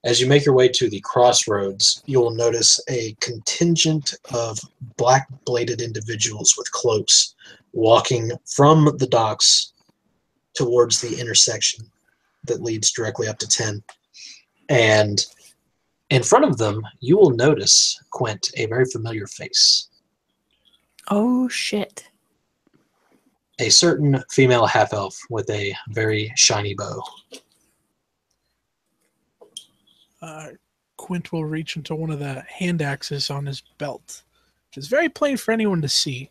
As you make your way to the crossroads, you will notice a contingent of black-bladed individuals with cloaks walking from the docks towards the intersection that leads directly up to 10. And in front of them, you will notice, Quint, a very familiar face. Oh, shit. A certain female half-elf with a very shiny bow. Quint will reach into one of the hand axes on his belt, which is very plain for anyone to see.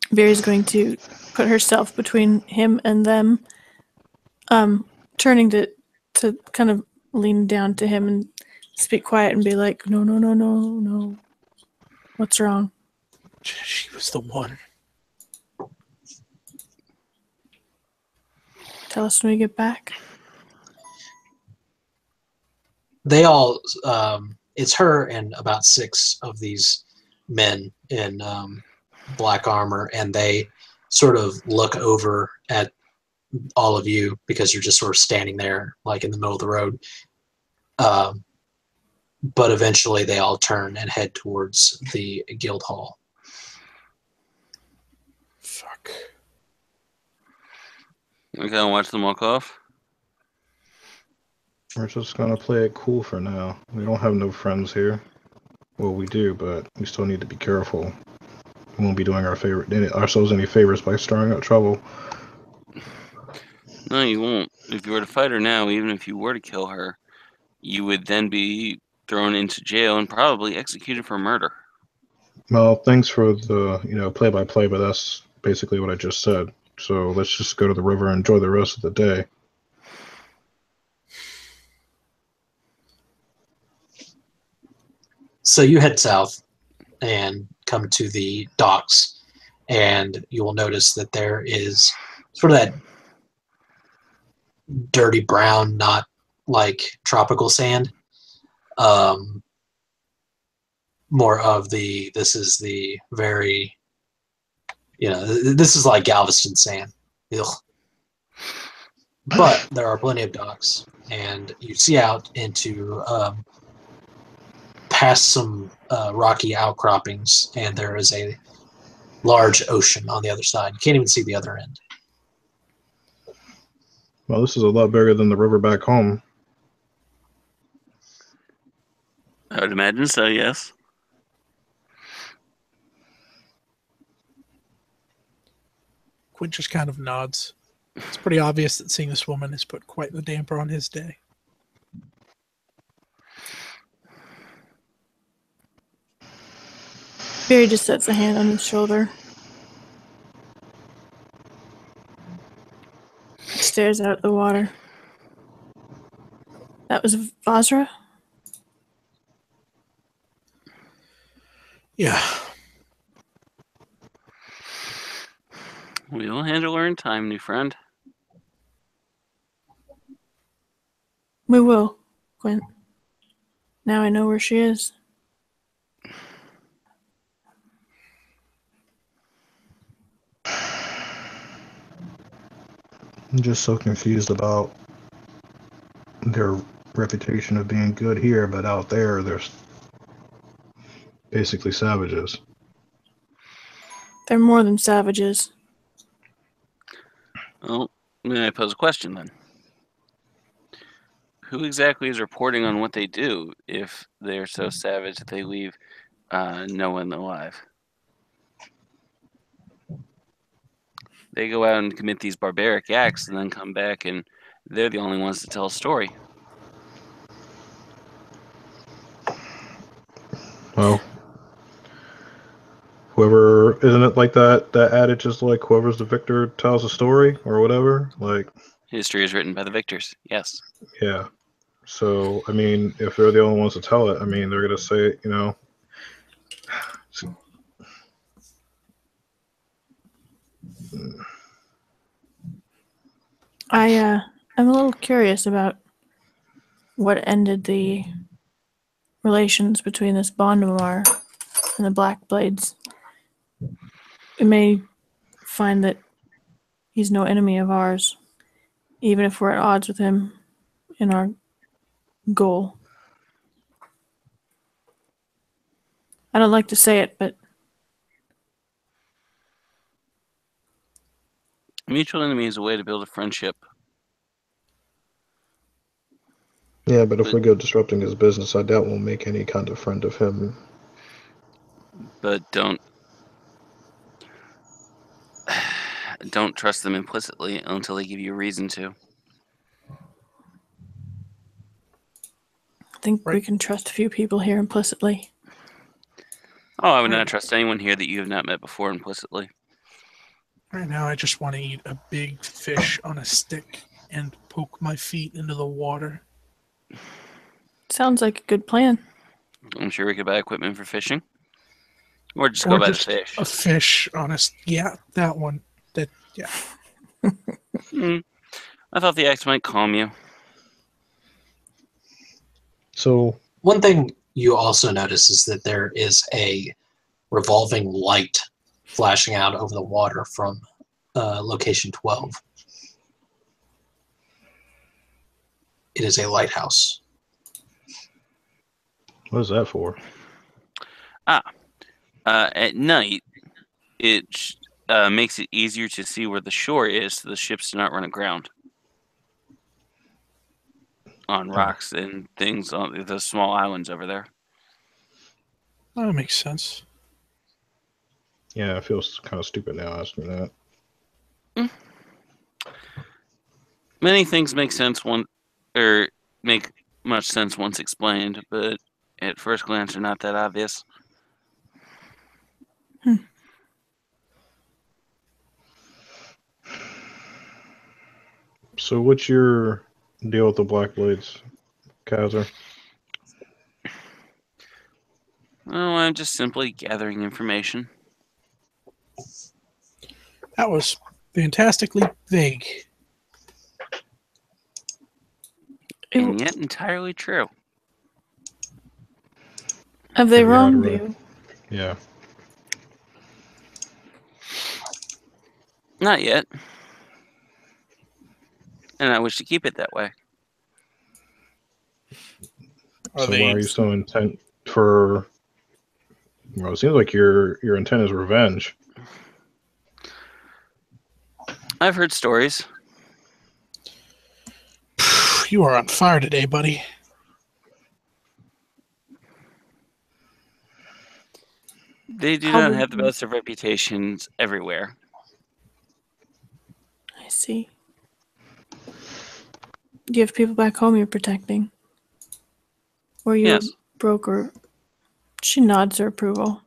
Biri's going to put herself between him and them, turning to kind of lean down to him and speak quiet and be like, no. What's wrong? She was the one. Tell us when we get back. They all, it's her and about 6 of these men in black armor, and they sort of look over at all of you because you're just sort of standing there like in the middle of the road. But eventually they all turn and head towards the guild hall. Fuck. We gotta watch them walk off. We're just gonna play it cool for now. We don't have no friends here. Well, we do, but we still need to be careful. We won't be doing ourselves any favors by stirring up trouble. No, you won't. If you were to fight her now, even if you were to kill her, you would then be thrown into jail and probably executed for murder. Well, thanks for the, play-by-play, but that's basically what I just said. So let's just go to the river and enjoy the rest of the day. So you head south and come to the docks, and you will notice that there is sort of that dirty brown, not like tropical sand. More of this is the very, this is like Galveston sand. Ugh. But there are plenty of docks, and you see out into past some rocky outcroppings, and there is a large ocean on the other side. You can't even see the other end. Well, this is a lot bigger than the river back home. I would imagine so, yes. Quint just kind of nods. It's pretty obvious that seeing this woman has put quite the damper on his day. Biri just sets a hand on his shoulder. Stares out at the water. That was Vazra? Yeah. We'll handle her in time, new friend. We will, Quint. Now I know where she is. I'm just so confused about their reputation of being good here, but out there, they're basically savages. They're more than savages. Well, may I pose a question then? Who exactly is reporting on what they do if they're so savage that they leave no one alive? They go out and commit these barbaric acts and then come back and they're the only ones to tell a story. Well, whoever isn't it like that adage is like whoever's the victor tells the story or whatever. Like, History is written by the victors. Yes. yeah. So I mean, if they're the only ones to tell it, I mean, they're gonna say, you know. I'm a little curious about what ended the relations between this Bondamar and the Blackblades. We may find that he's no enemy of ours, even if we're at odds with him in our goal. I don't like to say it, but A mutual enemy is a way to build a friendship. Yeah, but if we go disrupting his business, I doubt we'll make any kind of friend of him. But don't trust them implicitly until they give you a reason to. I think we Right. can trust a few people here implicitly. Oh, I would Right. not trust anyone here that you have not met before implicitly. Right now, I just want to eat a big fish on a stick and poke my feet into the water. Sounds like a good plan. I'm sure we could buy equipment for fishing. Or just Or go by just the fish. a fish on a... Yeah, that one. Yeah. I thought the axe might calm you. So One thing you also notice is that there is a revolving light flashing out over the water from location 12. It is a lighthouse. what is that for? At night, it makes it easier to see where the shore is so the ships do not run aground on rocks and things on the small islands over there. That makes sense. Yeah, I feel kind of stupid now asking that. Many things make make much sense once explained, but at first glance are not that obvious. So what's your deal with the Blackblades, Kazer? Oh, I'm just simply gathering information. That was fantastically vague. And yet entirely true. Have they Have you had wronged a- you? Yeah. Not yet. And I wish to keep it that way. Are So they... why are you so intent for? Well, it seems like your intent is revenge. I've heard stories. You are on fire today, buddy. They do How not would have the you- best of reputations everywhere. I see. Do you have people back home you're protecting? Or you Yes. a broker? She nods her approval.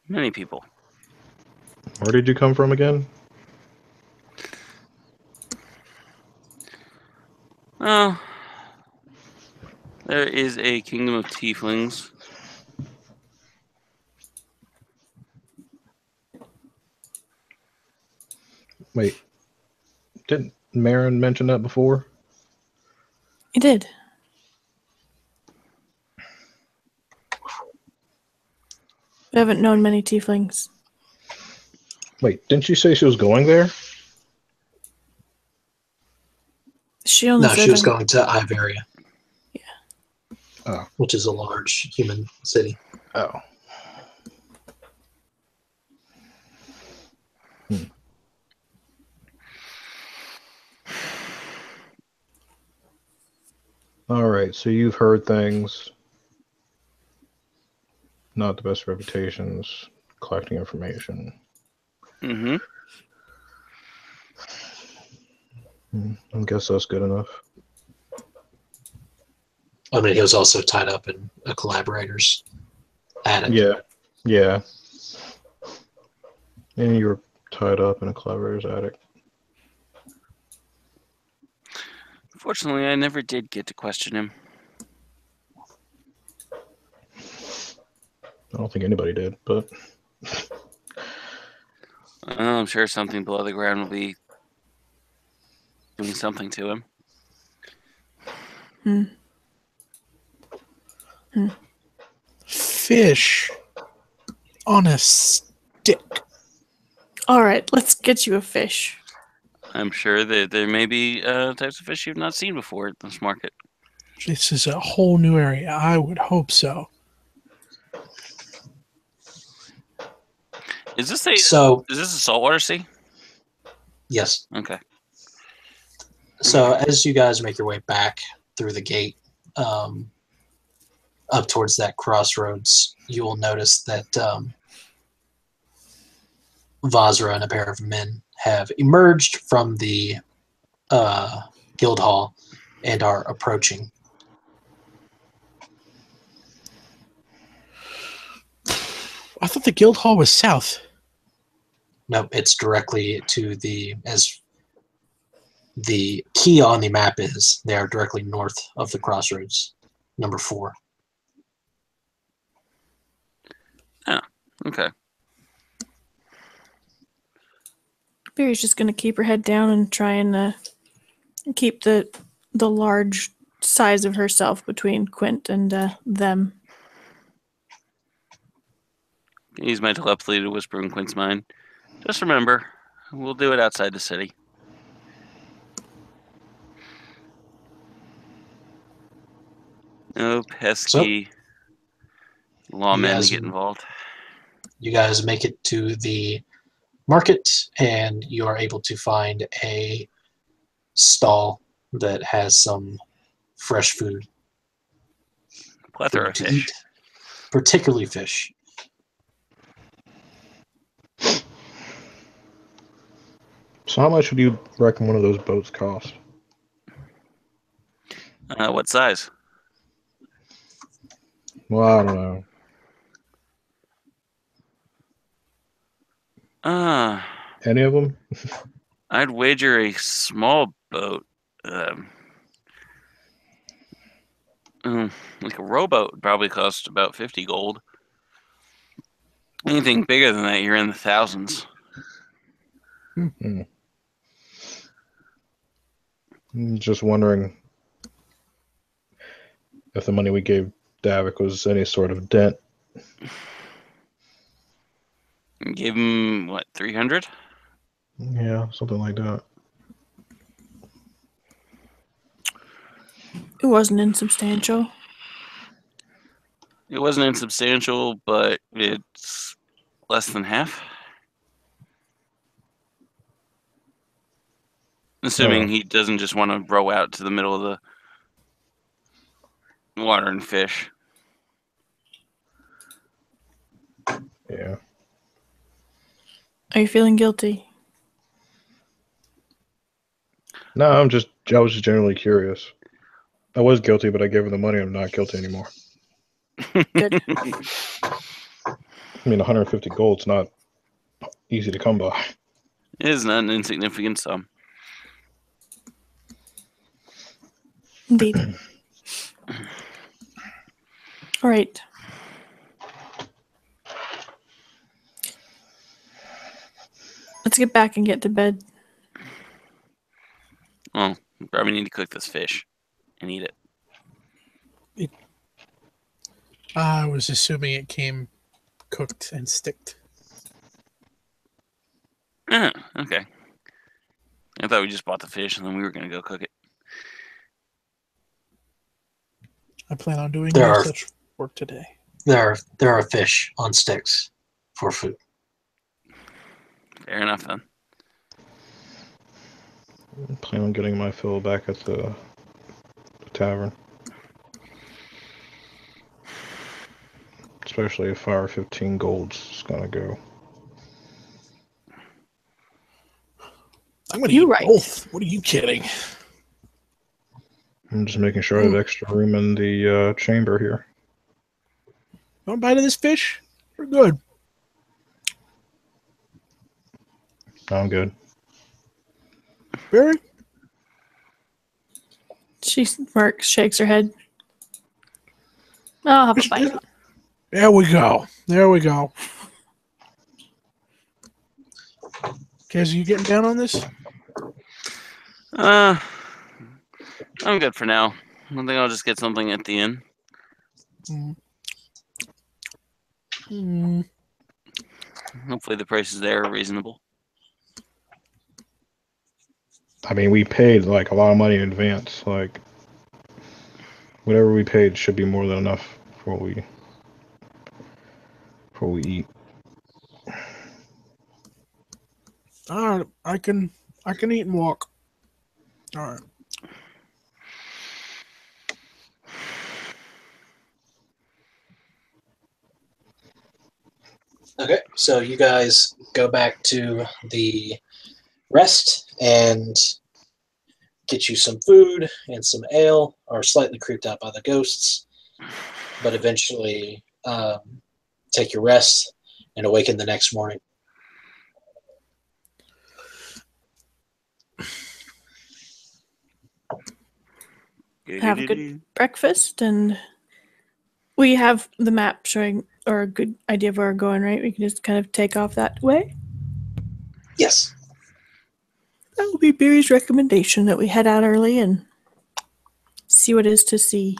Many people. Where did you come from again? Oh, there is a kingdom of tieflings. Wait, didn't Marin mention that before? You did. We haven't known many tieflings. Wait, didn't she say she was going there? She only No, said she was I'm- going to Iberia. Yeah. Oh. Which is a large human city. Oh. All right, so you've heard things. Not the best reputations, collecting information. Mm-hmm. I guess that's good enough. I mean, he was also tied up in a collaborator's attic. Yeah. And you were tied up in a collaborator's attic. Fortunately, I never did get to question him. I don't think anybody did, but I'm sure something below the ground will be doing something to him. Fish on a stick. All right, let's get you a fish. I'm sure that there may be types of fish you've not seen before at this market. This is a whole new area. I would hope so. Is this a saltwater sea? Yes. Okay. So as you guys make your way back through the gate, up towards that crossroads, you will notice that Vazra and a pair of men have emerged from the guild hall and are approaching. I thought the guild hall was south. Nope, it's directly to as the key on the map is. They are directly north of the crossroads, number 4. Oh, okay. Biri's just going to keep her head down and try and keep the large size of herself between Quint and them. Use my telepathy to whisper in Quint's mind. Just remember, we'll do it outside the city. No pesky lawmen to get involved. You guys make it to the market, and you are able to find a stall that has some fresh food. Plethora of to fish. eat, particularly fish. So how much would you reckon one of those boats cost? What size? Well, I don't know. Any of them? I'd wager a small boat, like a rowboat, would probably cost about 50 gold. Anything bigger than that, you're in the thousands. Mm-hmm. I'm just wondering if the money we gave Davik was any sort of dent. Give him, what, 300? Yeah, something like that. It wasn't insubstantial. It wasn't insubstantial, but it's less than half. Assuming he doesn't just want to row out to the middle of the water and fish. Yeah. Are you feeling guilty? No, I was just generally curious. I was guilty, but I gave her the money. I'm not guilty anymore. Good. I mean, 150 gold's not easy to come by. It is not an insignificant sum. Indeed. All right. Let's get back and get to bed. Well, we probably need to cook this fish and eat it. I was assuming it came cooked and sticked. Okay. I thought we just bought the fish and then we were going to go cook it. I plan on doing no such work today. There are fish on sticks for food. Fair enough, then. I plan on getting my fill back at the tavern. Especially if our 15 gold's gonna go. I'm gonna eat both. What are you kidding? I'm just making sure I have extra room in the chamber here. Want a bite of this fish? We're good. I'm good. Biri? She smirks, shakes her head. I'll have a bite. There we go. There we go. Kazer, you getting down on this? I'm good for now. I think I'll just get something at the end. Hopefully the prices there are reasonable. I mean, we paid like a lot of money in advance. Like, whatever we paid should be more than enough for what we eat. All right, I can eat and walk. All right. Okay, so you guys go back to the rest and get you some food and some ale, are slightly creeped out by the ghosts, but eventually take your rest and awaken the next morning. Have a good breakfast, and we have the map showing, or a good idea of where we're going, right? We can just kind of take off that way. Yes. That will be Biri's recommendation, that we head out early and see what is to see.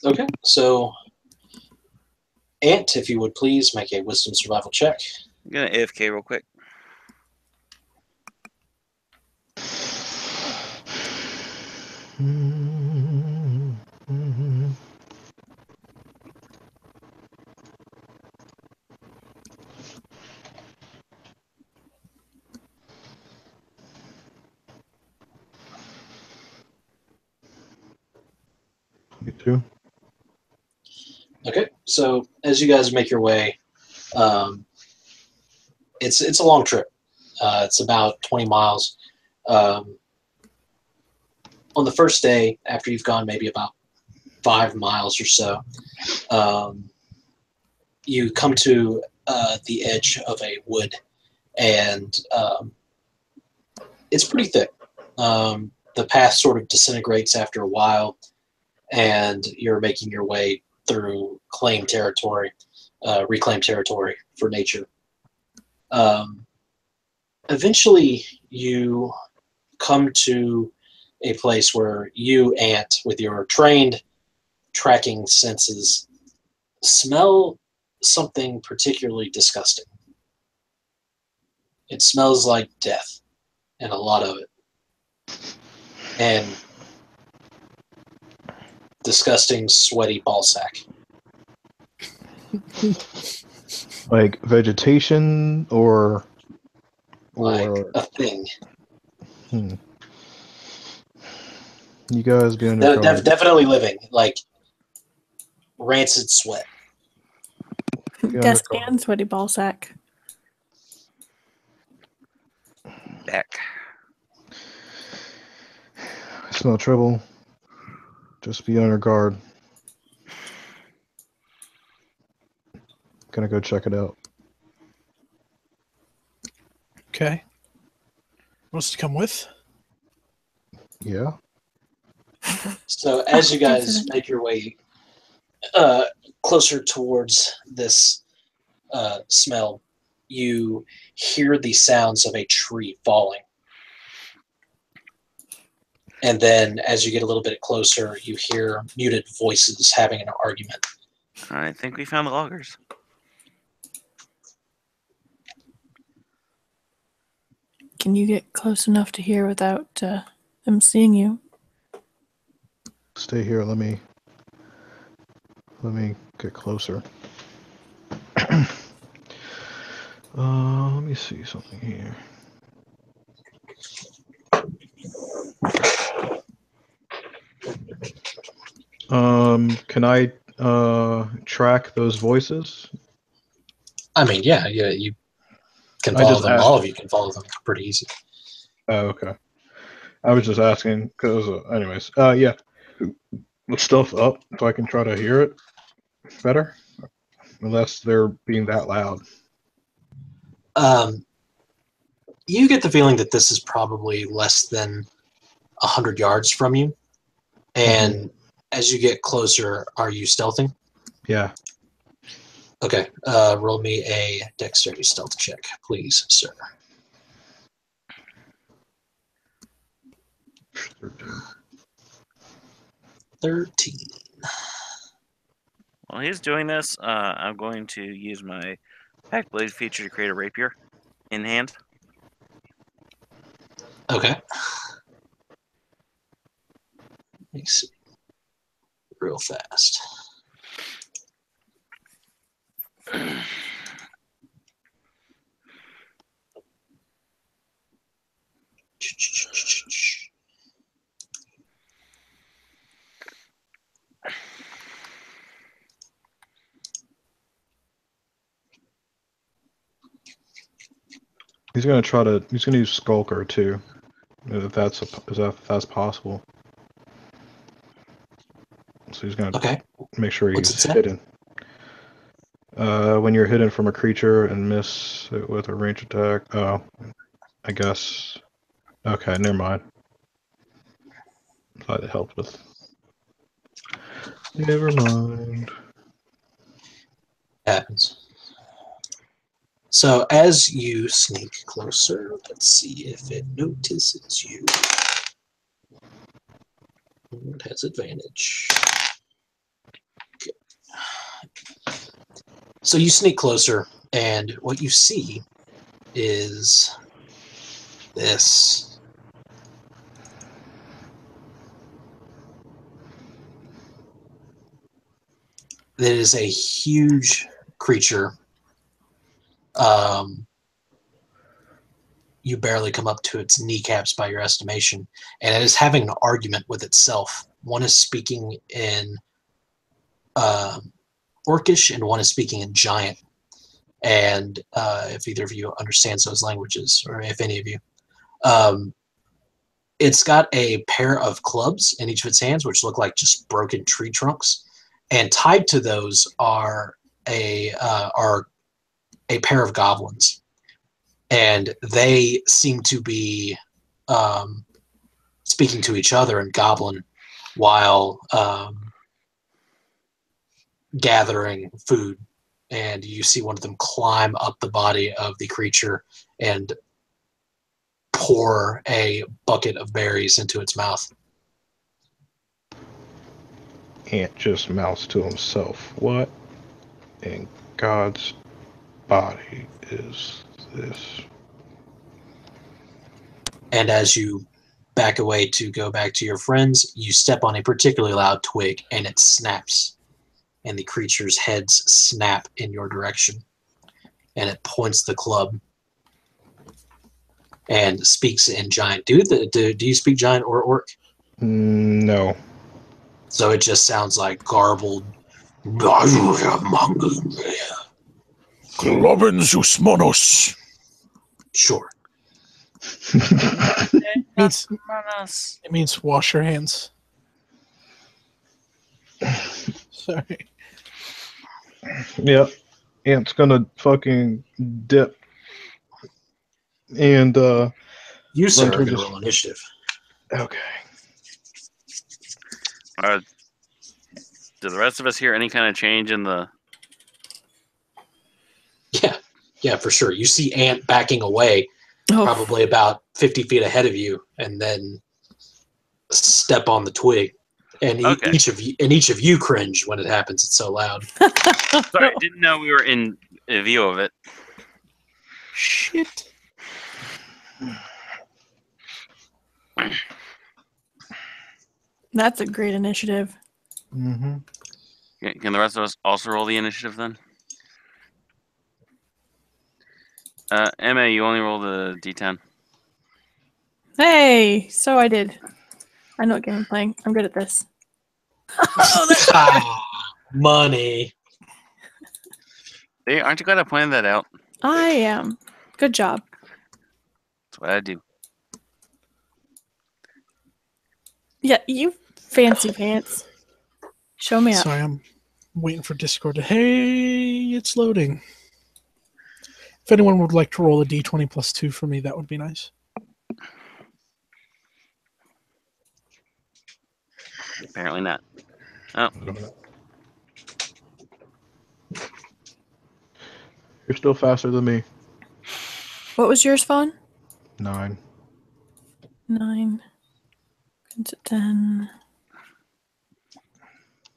Okay, so Ant, if you would please make a wisdom survival check. I'm gonna AFK real quick. You too. Okay, so as you guys make your way, it's a long trip. It's about 20 miles. On the first day, after you've gone maybe about 5 miles or so, you come to the edge of a wood, and it's pretty thick. The path sort of disintegrates after a while, and you're making your way through reclaimed territory for nature. Eventually, you come to a place where you, Ant, with your trained tracking senses, smell something particularly disgusting. It smells like death, and a lot of it. And disgusting, sweaty ballsack. Like vegetation or Like a thing. You guys be under cover. Definitely living. Like rancid sweat. Desk and sweaty ball sack. Back. I smell trouble. Just be on your guard. Gonna go check it out. Okay. Wants to come with? Yeah. So as you guys make your way closer towards this smell, you hear the sounds of a tree falling. And then as you get a little bit closer, you hear muted voices having an argument. I think we found the loggers. Can you get close enough to hear without them seeing you? Stay here. Let me get closer. Let me see something here. Can I track those voices? I mean, yeah, you can I follow just them. asked- All of you can follow them pretty easy. Oh, okay. I was just asking because, anyways, yeah. With stuff up so I can try to hear it better, unless they're being that loud. You get the feeling that this is probably less than 100 yards from you, and as you get closer, are you stealthing? Yeah. Okay, roll me a dexterity stealth check, please, sir. 13. While he's doing this, I'm going to use my Pact Blade feature to create a rapier in hand. Okay. Let me see. Real fast. He's gonna try to. He's gonna use Skulker too, if that's possible. So he's gonna make sure he's hidden. When you're hidden from a creature and miss it with a range attack. Oh, I guess. Okay, never mind. Thought it helped with. Never mind. Happens. So as you sneak closer, let's see if it notices you. It has advantage. Okay. So you sneak closer, and what you see is this. It is a huge creature. You barely come up to its kneecaps by your estimation, and it is having an argument with itself. One is speaking in Orcish, and one is speaking in Giant. And if either of you understands those languages, or if any of you, it's got a pair of clubs in each of its hands, which look like just broken tree trunks, and tied to those are a pair of goblins. And they seem to be speaking to each other in Goblin while gathering food. And you see one of them climb up the body of the creature and pour a bucket of berries into its mouth. Ant just mouths to himself, what in God's body is this? And as you back away to go back to your friends, you step on a particularly loud twig, and it snaps. And the creature's heads snap in your direction. And it points the club and speaks in Giant. Do you speak Giant or Orc? No. So it just sounds like garbled. Globenzus monos. Sure. It means wash your hands. Sorry. Yep. Ant's gonna fucking dip. And you sir are gonna roll initiative. Okay. Do the rest of us hear any kind of change in the... Yeah, for sure. You see Ant backing away, probably about 50 feet ahead of you, and then step on the twig. And each of you cringe when it happens. It's so loud. Sorry, I didn't know we were in a view of it. Shit. That's a great initiative. Mm-hmm. Can the rest of us also roll the initiative then? Emma, you only rolled a d10. Hey, so I did. I know what game I'm playing. I'm good at this. Money. Hey, aren't you glad I pointed that out? I am. Good job. That's what I do. Yeah, you fancy pants. Show me up. Sorry, I'm waiting for Discord to. Hey, it's loading. If anyone would like to roll a d20 plus 2 for me, that would be nice. Apparently not. Oh, You're still faster than me. What was yours, Fawn? 9. 9. Into 10.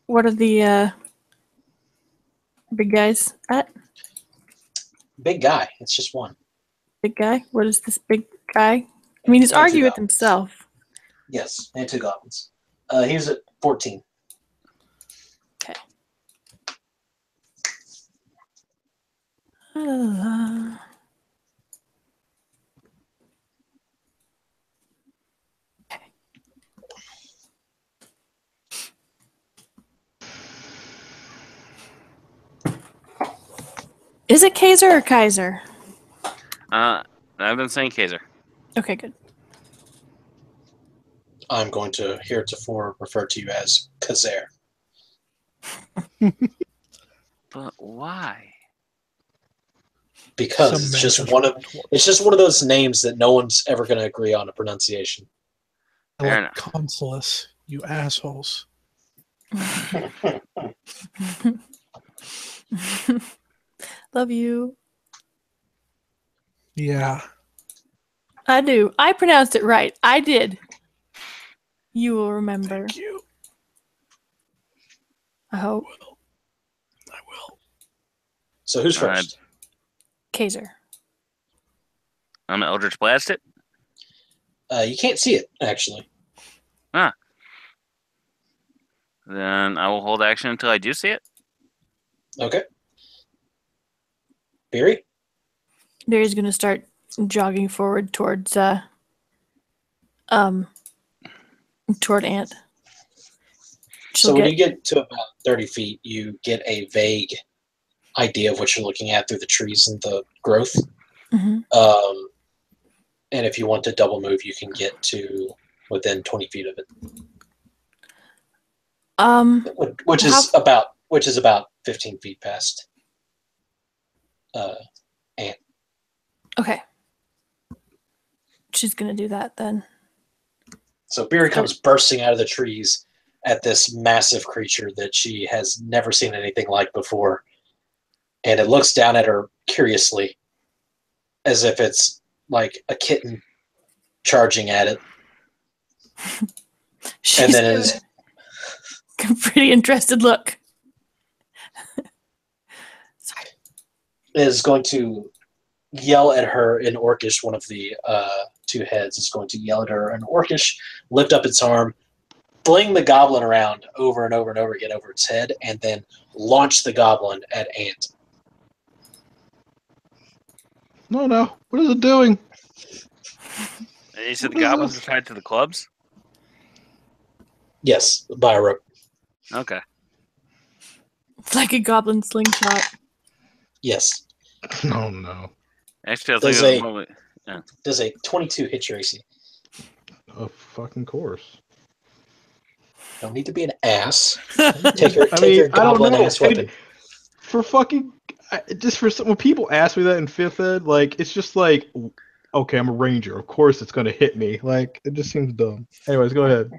What are the big guys at? Big guy. It's just one. Big guy? What is this big guy? I mean, he's And two arguing with goblins. himself. Yes, and 2 goblins. He's at 14. Okay. Okay. Is it Kazer or Kaiser? I've been saying Kazer. Okay, good. I'm going to heretofore refer to you as Kazer. But why? Because Some it's just magic one of retort. it's just one of those names that no one's ever going to agree on a pronunciation. Fair Like enough. Consulus, you assholes. Love you. Yeah. I do. I pronounced it right. I did. You will remember. Thank you. I hope. I will. So who's All right. first? Kazer. I'm gonna Eldritch Blast it. You can't see it, actually. Then I will hold action until I do see it. Okay. Biri? Biri's gonna start jogging forward towards toward Ant. So when you get to about 30 feet, you get a vague idea of what you're looking at through the trees and the growth. Mhm. And if you want to double move, you can get to within 20 feet of it, which is about 15 feet past Ant. Okay. She's gonna do that then. So Biri comes bursting out of the trees at this massive creature that she has never seen anything like before. And it looks down at her curiously, as if it's like a kitten charging at it. She's And then giving is a pretty interested look. Sorry. is going to yell at her in Orcish. One of the 2 heads is going to yell at her in Orcish, lift up its arm, fling the goblin around over and over and over again over its head, and then launch the goblin at Ant. No. What is it doing? And you said the What is goblins this? are tied to the clubs? Yes, by a rope. Okay. It's like a goblin slingshot. Yes. Oh no. Actually, I Does think a- it was Does a 22 hit your AC? Of fucking course. Don't need to be an ass. Take your I mean, I don't goblin know. ass weapon. For fucking, just for when people ask me that in 5th ed, like it's just like, okay, I'm a ranger. Of course, it's gonna hit me. Like it just seems dumb. Anyways, go ahead.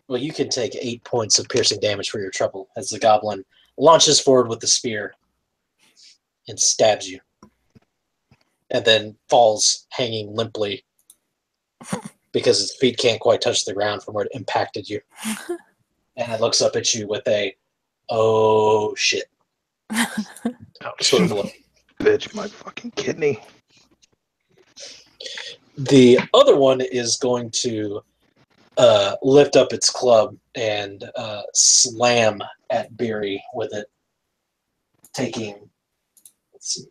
Well, you can take 8 points of piercing damage for your trouble as the goblin launches forward with the spear and stabs you. And then falls hanging limply because its feet can't quite touch the ground from where it impacted you. And it looks up at you with a, oh shit, sort of look. Bitch, my fucking kidney. The other one is going to lift up its club and slam at Biri with it, taking, let's see,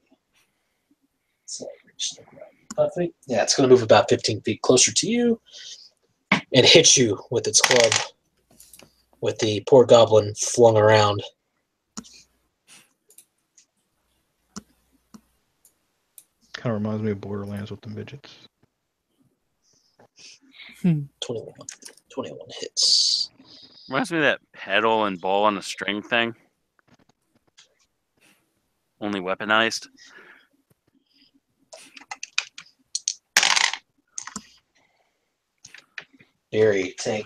so reach the ground. Yeah, it's going to move about 15 feet closer to you and hit you with its club, with the poor goblin flung around. Kind of reminds me of Borderlands with the midgets. 21 hits. Reminds me of that pedal and ball on a string thing. Only weaponized. Biri, take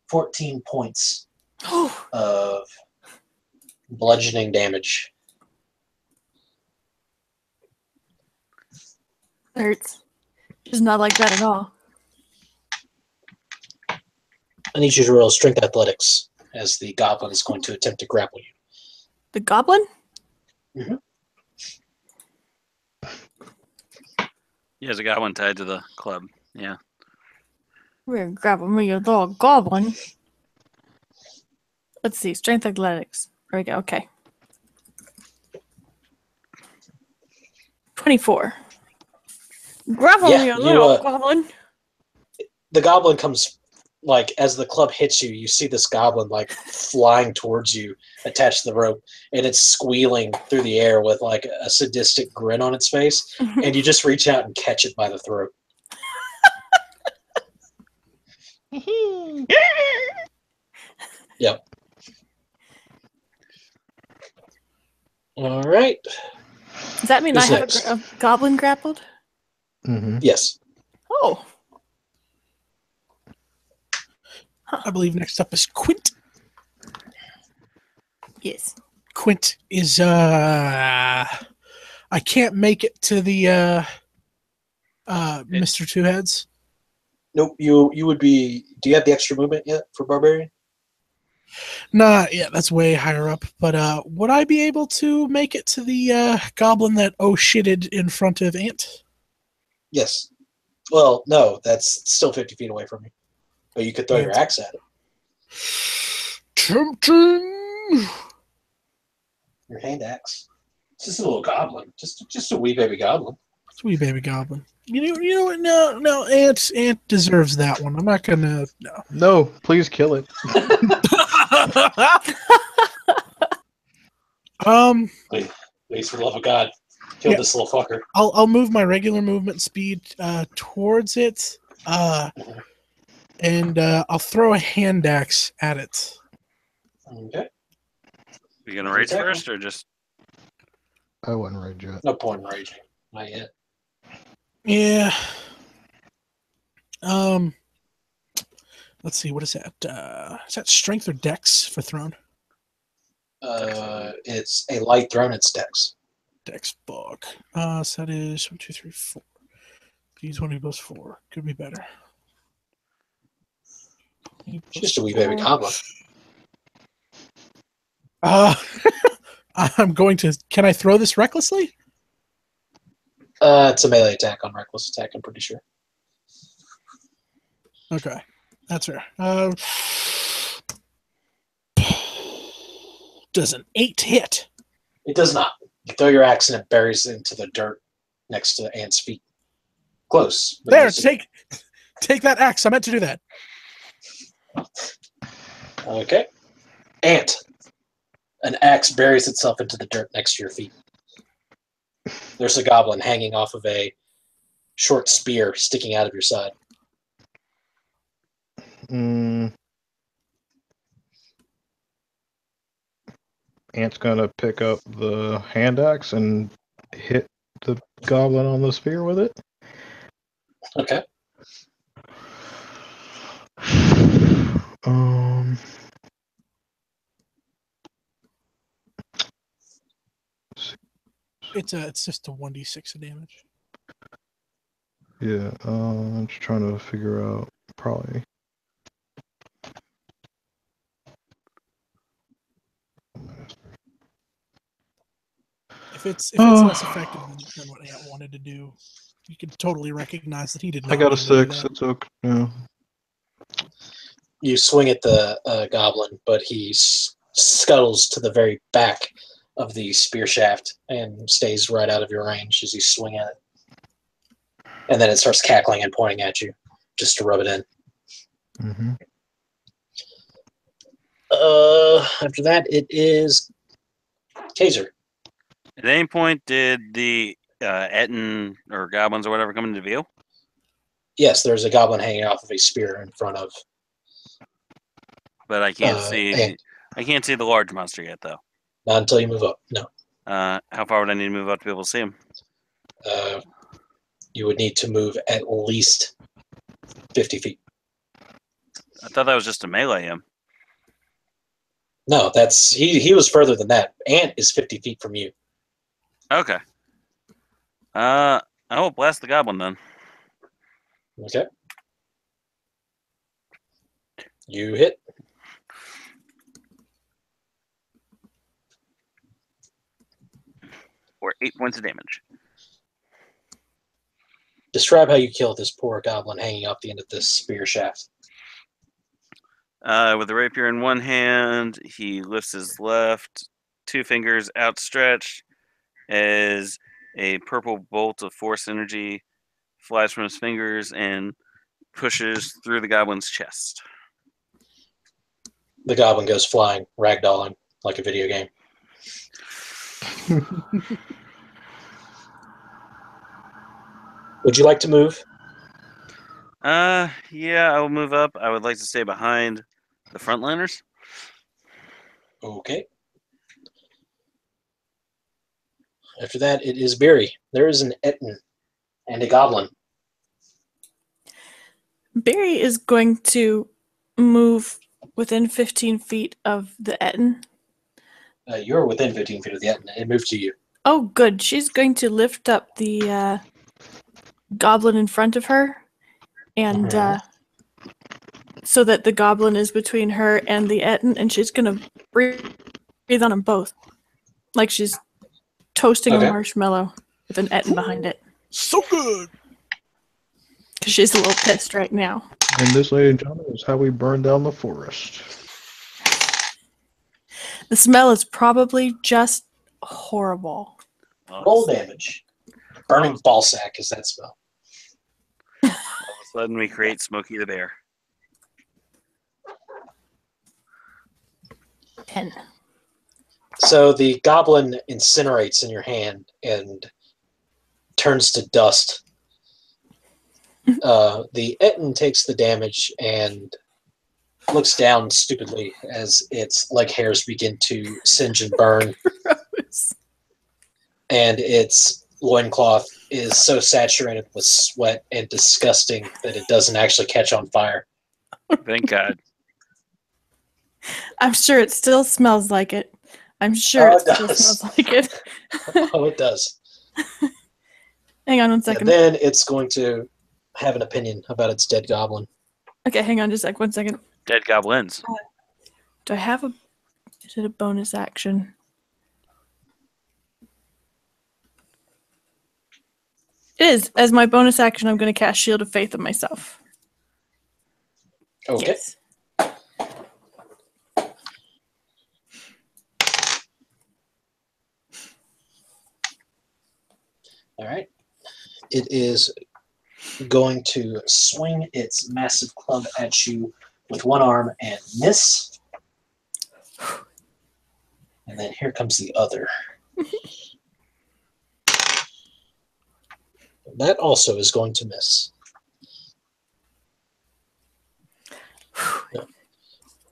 14 points of bludgeoning damage. Hurts. She's not like that at all. I need you to roll strength athletics as the goblin is going to attempt to grapple you. The goblin? Mm-hmm. Yeah, there's a guy one tied to the club. Yeah. We're grabbing me a little goblin. Let's see. Strength athletics. There we go. Okay. 24. Grapple me a little goblin. The goblin comes, like, as the club hits you, you see this goblin, like, flying towards you, attached to the rope, and it's squealing through the air with, like, a sadistic grin on its face, and you just reach out and catch it by the throat. Yep. All right. Does that mean Who's I have next? a goblin grappled? Mm-hmm. Yes. Oh. I believe next up is Quint. Yes. Quint is I can't make it to the Mr. Two Heads. Nope. You would be. Do you have the extra movement yet for Barbarian? Nah, yeah, that's way higher up. But would I be able to make it to the goblin that shitted in front of Ant? Yes. Well, no, that's still 50 feet away from you. But you could throw your axe at it. Tempting. Your hand axe. It's just a little goblin. Just a wee baby goblin. Sweet baby goblin. You know what? No. Ant deserves that one. I'm not gonna. No. No, please kill it. Please, for the love of God, kill Yeah. this little fucker. I'll move my regular movement speed towards it, and I'll throw a hand axe at it. Okay. You gonna rage first or just? I wouldn't rage yet. No point in raging. Not yet. Yeah. Let's see. What is that? Is that strength or dex for thrown? It's a light thrown. It's dex. Dex book. So that is 1, 2, 3, 4. D20 plus 4. Could be better. Just a wee baby goblin. I'm going to. Can I throw this recklessly? It's a melee attack on reckless attack. I'm pretty sure. Okay, that's fair. Does an 8 hit? It does not. You throw your axe and it buries into the dirt next to the ant's feet. Close. but There, you see- take that axe. I meant to do that. Okay. Ant. An axe buries itself into the dirt next to your feet. There's a goblin hanging off of a short spear sticking out of your side. Ant's gonna pick up the hand axe and hit the goblin on the spear with it. Okay. It's just a 1d6 of damage. Yeah, I'm just trying to figure out probably. If it's less effective than what Ant wanted to do, you can totally recognize that he did not. I got a mean to do 6. that. It's okay. Yeah. You swing at the goblin, but he scuttles to the very back of the spear shaft and stays right out of your range as you swing at it. And then it starts cackling and pointing at you just to rub it in. Mm-hmm. After that, it is Kazer. At any point, did the Etten or goblins or whatever come into view? Yes, there's a goblin hanging off of a spear in front of. But I can't and see the large monster yet, though. not until you move up. No. How far would I need to move up to be able to see him? You would need to move at least 50 feet. I thought that was just to melee him. No, that's he was further than that. Ant is 50 feet from you. Okay. I will blast the goblin then. Okay. You hit. For 8 points of damage. Describe how you killed this poor goblin hanging off the end of this spear shaft. With the rapier in one hand, he lifts his left 2 fingers outstretched as a purple bolt of force energy flies from his fingers and pushes through the goblin's chest. The goblin goes flying, ragdolling like a video game. Would you like to move? Yeah, I will move up. I would like to stay behind the frontliners. Okay. After that, it is Biri. There is an Etten and a goblin. Barry is going to move within 15 feet of the Etten. You're within 15 feet of the Etten. It moved to you. Oh, good. She's going to lift up the goblin in front of her, and so that the goblin is between her and the Etten, and she's going to breathe on them both, like she's toasting a marshmallow with an Etten behind it. So good. Because she's a little pissed right now. And this, ladies and gentlemen, is how we burn down the forest. The smell is probably just horrible. Roll damage. Burning ball sack is that smell. All of a sudden, we create Smokey the Bear. 10. So the goblin incinerates in your hand and turns to dust. The Etten takes the damage and looks down stupidly as its leg hairs begin to singe and burn. Gross. And its loincloth is so saturated with sweat and disgusting that it doesn't actually catch on fire. Thank God. I'm sure it still smells like it. I'm sure Oh, it still smells like it. Oh, it does. Hang on one second. And then it's going to have an opinion about its dead goblin. Okay, hang on just a sec. 1 second. Dead goblins. Do I have a... Is it a bonus action? It is. As my bonus action, I'm going to cast Shield of Faith on myself. Okay. Yes. All right. It is going to swing its massive club at you with one arm and miss. And then here comes the other. That also is going to miss.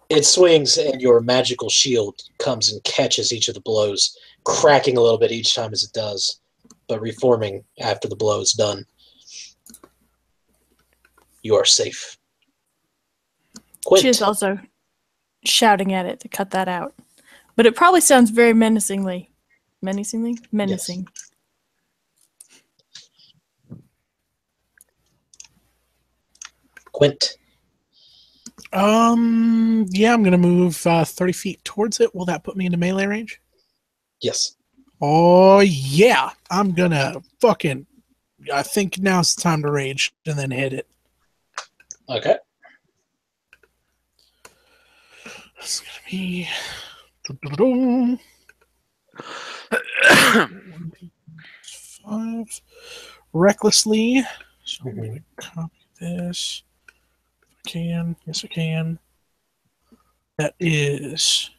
It swings and your magical shield comes and catches each of the blows, cracking a little bit each time as it does, but reforming after the blow is done. You are safe. Quint. She is also shouting at it to cut that out. But it probably sounds very menacingly. Menacingly? Menacing. Yes. Quint. Yeah, I'm gonna move 30 feet towards it. Will that put me into melee range? Yes. Oh yeah, I'm gonna fucking. I think now's the time to rage and then hit it. Okay. It's gonna be 5 recklessly. So I'm gonna copy this. If I can, yes I can. That is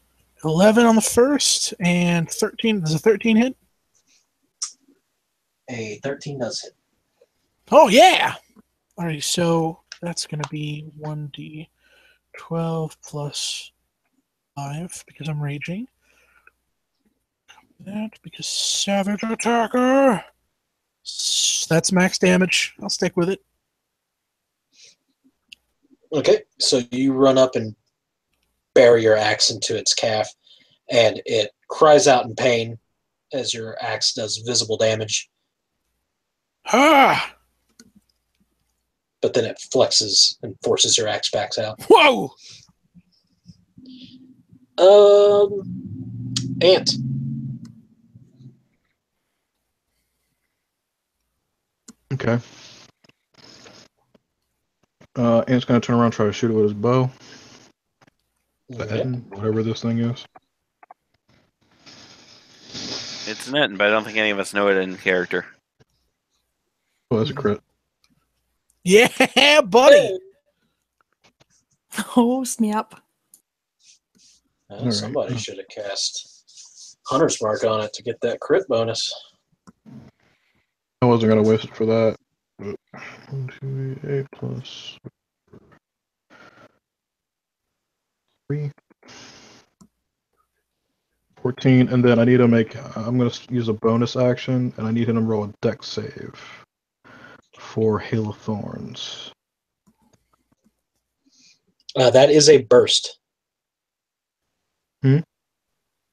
11 on the first and 13. Does a 13 hit? A 13 does hit. Oh, yeah! Alright, so that's going to be 1d12 plus 5 because I'm raging. That because Savage Attacker. That's max damage. I'll stick with it. Okay, so you run up and bury your axe into its calf, and it cries out in pain as your axe does visible damage, Ah! but then it flexes and forces your axe back out. Whoa! Ant. Okay. Ant's gonna turn around and try to shoot it with his bow. The Okay. Etten, whatever this thing is. It's an Anton, but I don't think any of us know it in character. Oh, that's a crit. Yeah, buddy! Oh, snap. Well, somebody Alright. should have cast Hunter's Mark on it to get that crit bonus. I wasn't gonna waste it for that. But 1, 2, 8 plus 3. 14, and then I need to make. I'm gonna use a bonus action, and I need him to roll a dex save for Hail of Thorns. That is a burst. Hmm?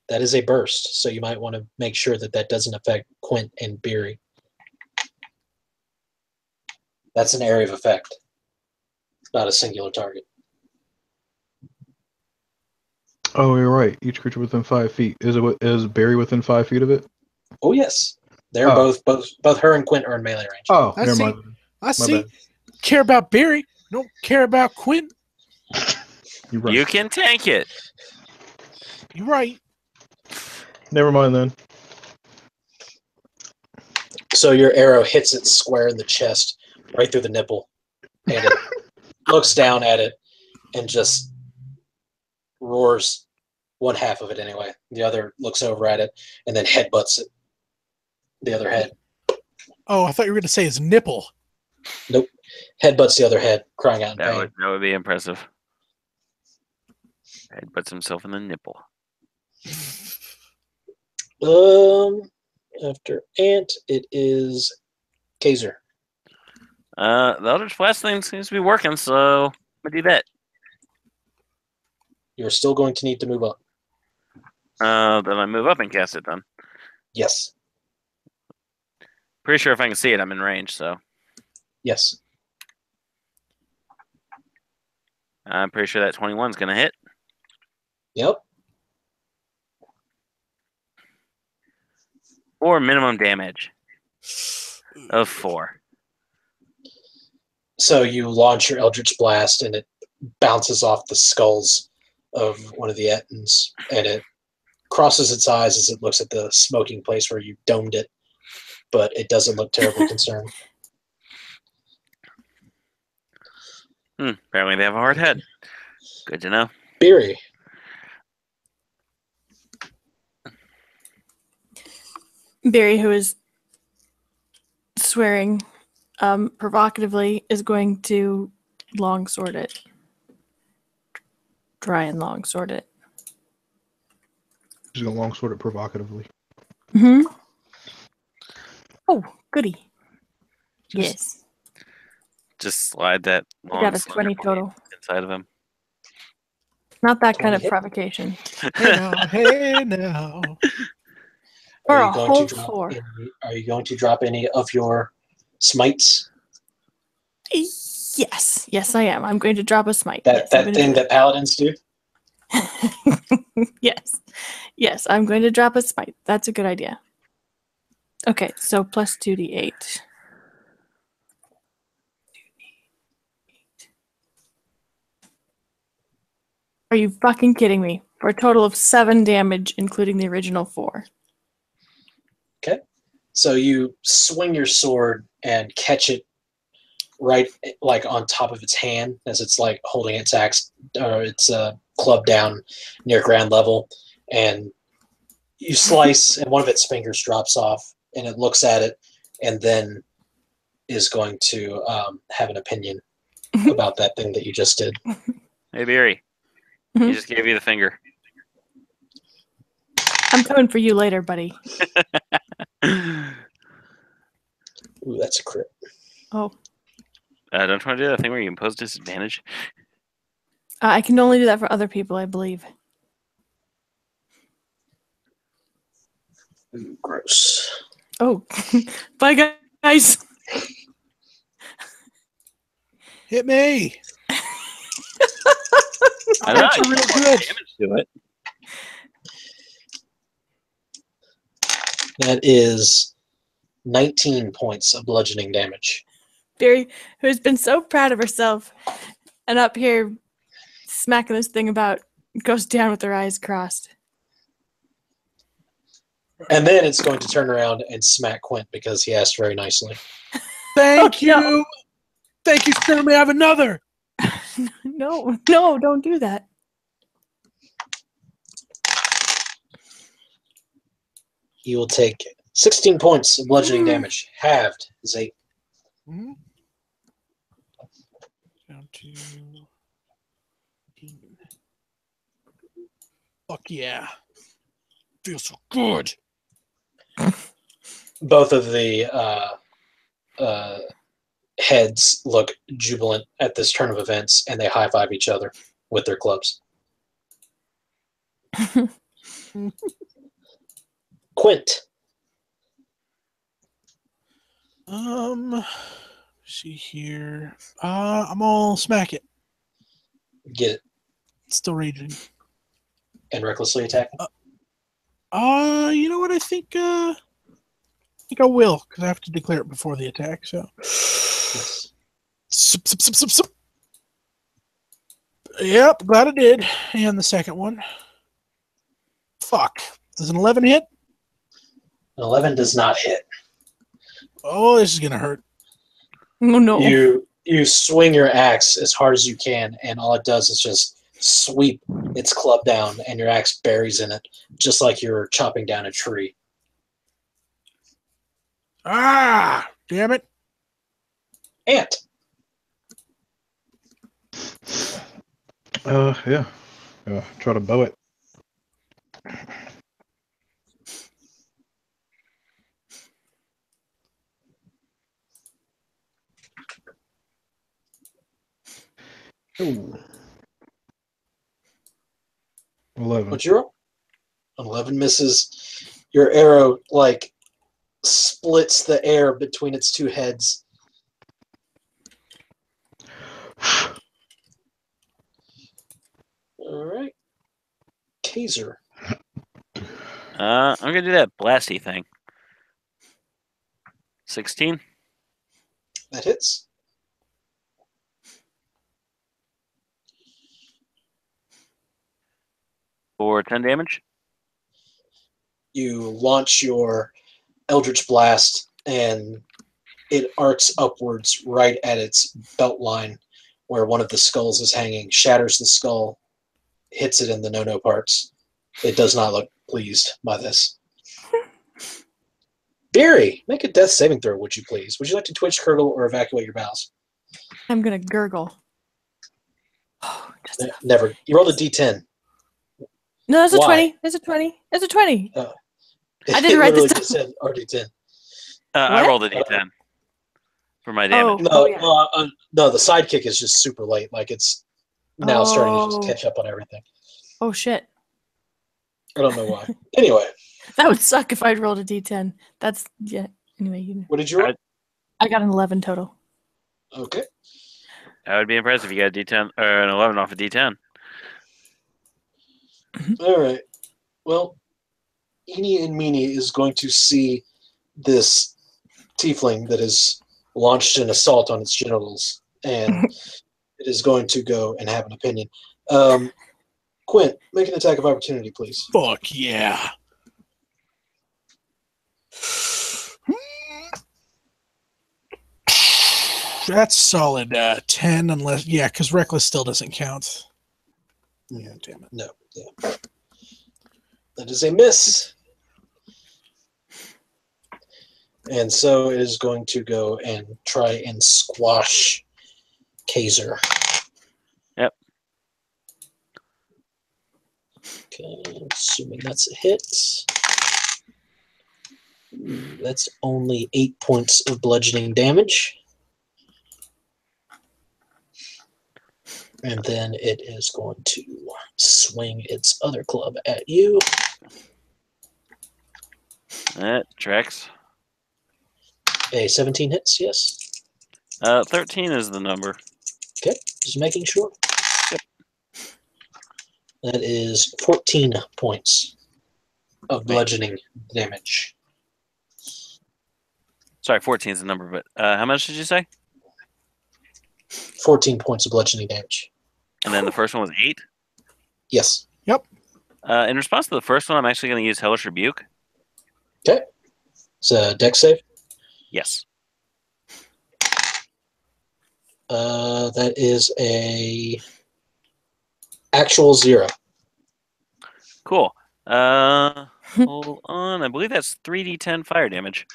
That is a burst, so you might want to make sure that that doesn't affect Quint and Biri. That's an area of effect, not a singular target. Oh, you're right. Each creature within 5 feet. Is Barry within 5 feet of it? Oh yes, they're Oh. both her and Quint are in melee range. Oh, I never see. mind. I see. bad. Care about Biri. Don't care about Quint. You're right. You can tank it. You're right. Never mind then. So your arrow hits it square in the chest, right through the nipple, and it looks down at it and just roars. One half of it anyway. The other looks over at it and then headbutts it. The other head. Oh, I thought you were going to say his nipple. Nope. Headbutts the other head, crying out in pain. That would be impressive. Headbutts himself in the nipple. After Ant, it is Kazer. The Eldritch Blast thing seems to be working, so I'm gonna do that. You're still going to need to move up. Then I move up and cast it then. Yes. Pretty sure if I can see it, I'm in range, so Yes. I'm pretty sure that 21's gonna hit. Yep. Or minimum damage of 4. So you launch your Eldritch Blast and it bounces off the skulls of one of the Ettins, and it crosses its eyes as it looks at the smoking place where you domed it, but it doesn't look terribly concerned. Apparently they have a hard head. Good to know. Biri. Barry, who is swearing provocatively, is going to longsword it. Try and longsword it. She's gonna longsword it provocatively. Mm-hmm. Oh, goody. Yes. Just slide that I long got a slender 20 total. inside of him. Not that kind 20 of hit. provocation. Hey now, hey now. For Are a you going whole to drop 4. Are you going to drop any of your smites? Yes. Yes, I am. I'm going to drop a smite. That Yes, I'm that gonna thing do that paladins do? Yes. Yes, I'm going to drop a smite. That's a good idea. Okay, so plus 2d8. Are you fucking kidding me? For a total of 7 damage, including the original 4. So you swing your sword and catch it right like on top of its hand as it's like holding its axe or its club down near ground level, and you slice and one of its fingers drops off and it looks at it and then is going to have an opinion about that thing that you just did. Hey, Biri. Mhm. He just gave you the finger. I'm coming for you later, buddy. Ooh, that's a crit. Oh, Don't you want to do that thing where you impose disadvantage? I can only do that for other people, I believe. Ooh, gross. Oh, bye, guys. Hit me. I don't know. That's You real did more good. damage to it. That is 19 points of bludgeoning damage. Biri, who has been so proud of herself and up here smacking this thing about, goes down with her eyes crossed. And then it's going to turn around and smack Quint because he asked very nicely. Thank Oh, you. no. Thank you, sir. May I have another? No, don't do that. You will take 16 points of bludgeoning damage. Halved is 8. Mhm. Down to 18. Fuck yeah. Feels so good. Both of the heads look jubilant at this turn of events, and they high-five each other with their clubs. Quint. See here. I'm gonna smack it. Get it. It's still raging. And recklessly attacking. You know what? I think I will, because I have to declare it before the attack. So, Yes. Sup, sup, sup, sup, sup. Yep, glad I did. And the second one. Fuck. Does an 11 hit? An 11 does not hit. Oh, this is gonna hurt. Oh, no. You swing your axe as hard as you can, and all it does is just sweep its club down, and your axe buries in it, just like you're chopping down a tree. Ah, damn it. Ant. Yeah. Try to bow it. Ooh. 11. What's your roll? 11 misses. Your arrow, like, splits the air between its two heads. All right. Kazer. I'm gonna do that blasty thing. 16 That hits. for 10 damage. You launch your Eldritch Blast, and it arcs upwards right at its belt line where one of the skulls is hanging, shatters the skull, hits it in the no-no parts. It does not look pleased by this. Biri, make a death saving throw, would you please? Would you like to twitch, curdle, or evacuate your bowels? I'm going to gurgle. Oh, just enough. Never. You rolled a d10. No, that's a Why? 20. It's a 20. It's a 20. I didn't It write this literally down. just said RD10. I What? rolled a d10 for my damage. No, yeah. no, the sidekick is just super late. Like, it's now starting to just Oh. catch up on everything. Oh, shit. I don't know why. Anyway, That would suck if I'd rolled a d10. That's, yeah. Anyway, what did you roll? I got an 11 total. Okay. I would be impressed if you got a d10 or an 11 off a d10. All right. Well, Eenie and Meanie is going to see this tiefling that has launched an assault on its genitals, and it is going to go and have an opinion. Quint, make an attack of opportunity, please. Fuck yeah. That's solid 10, unless, yeah, because Reckless still doesn't count. Yeah, damn it. No. Yeah. That is a miss. And so it is going to go and try and squash Kazer. Yep. Okay, assuming that's a hit. That's only 8 points of bludgeoning damage. And then it is going to swing its other club at you. That tracks. A 17 hits, yes. 13 is the number. Okay, just making sure. Yep. That is 14 points of bludgeoning damage. Sorry, 14 is the number, but how much did you say? 14 points of bludgeoning damage. And then the first one was 8? Yes. In response to the first one, I'm actually going to use Hellish Rebuke. Okay. It's a dex save. Yes. That is a actual 0. Cool. Hold on. I believe that's 3d10 fire damage.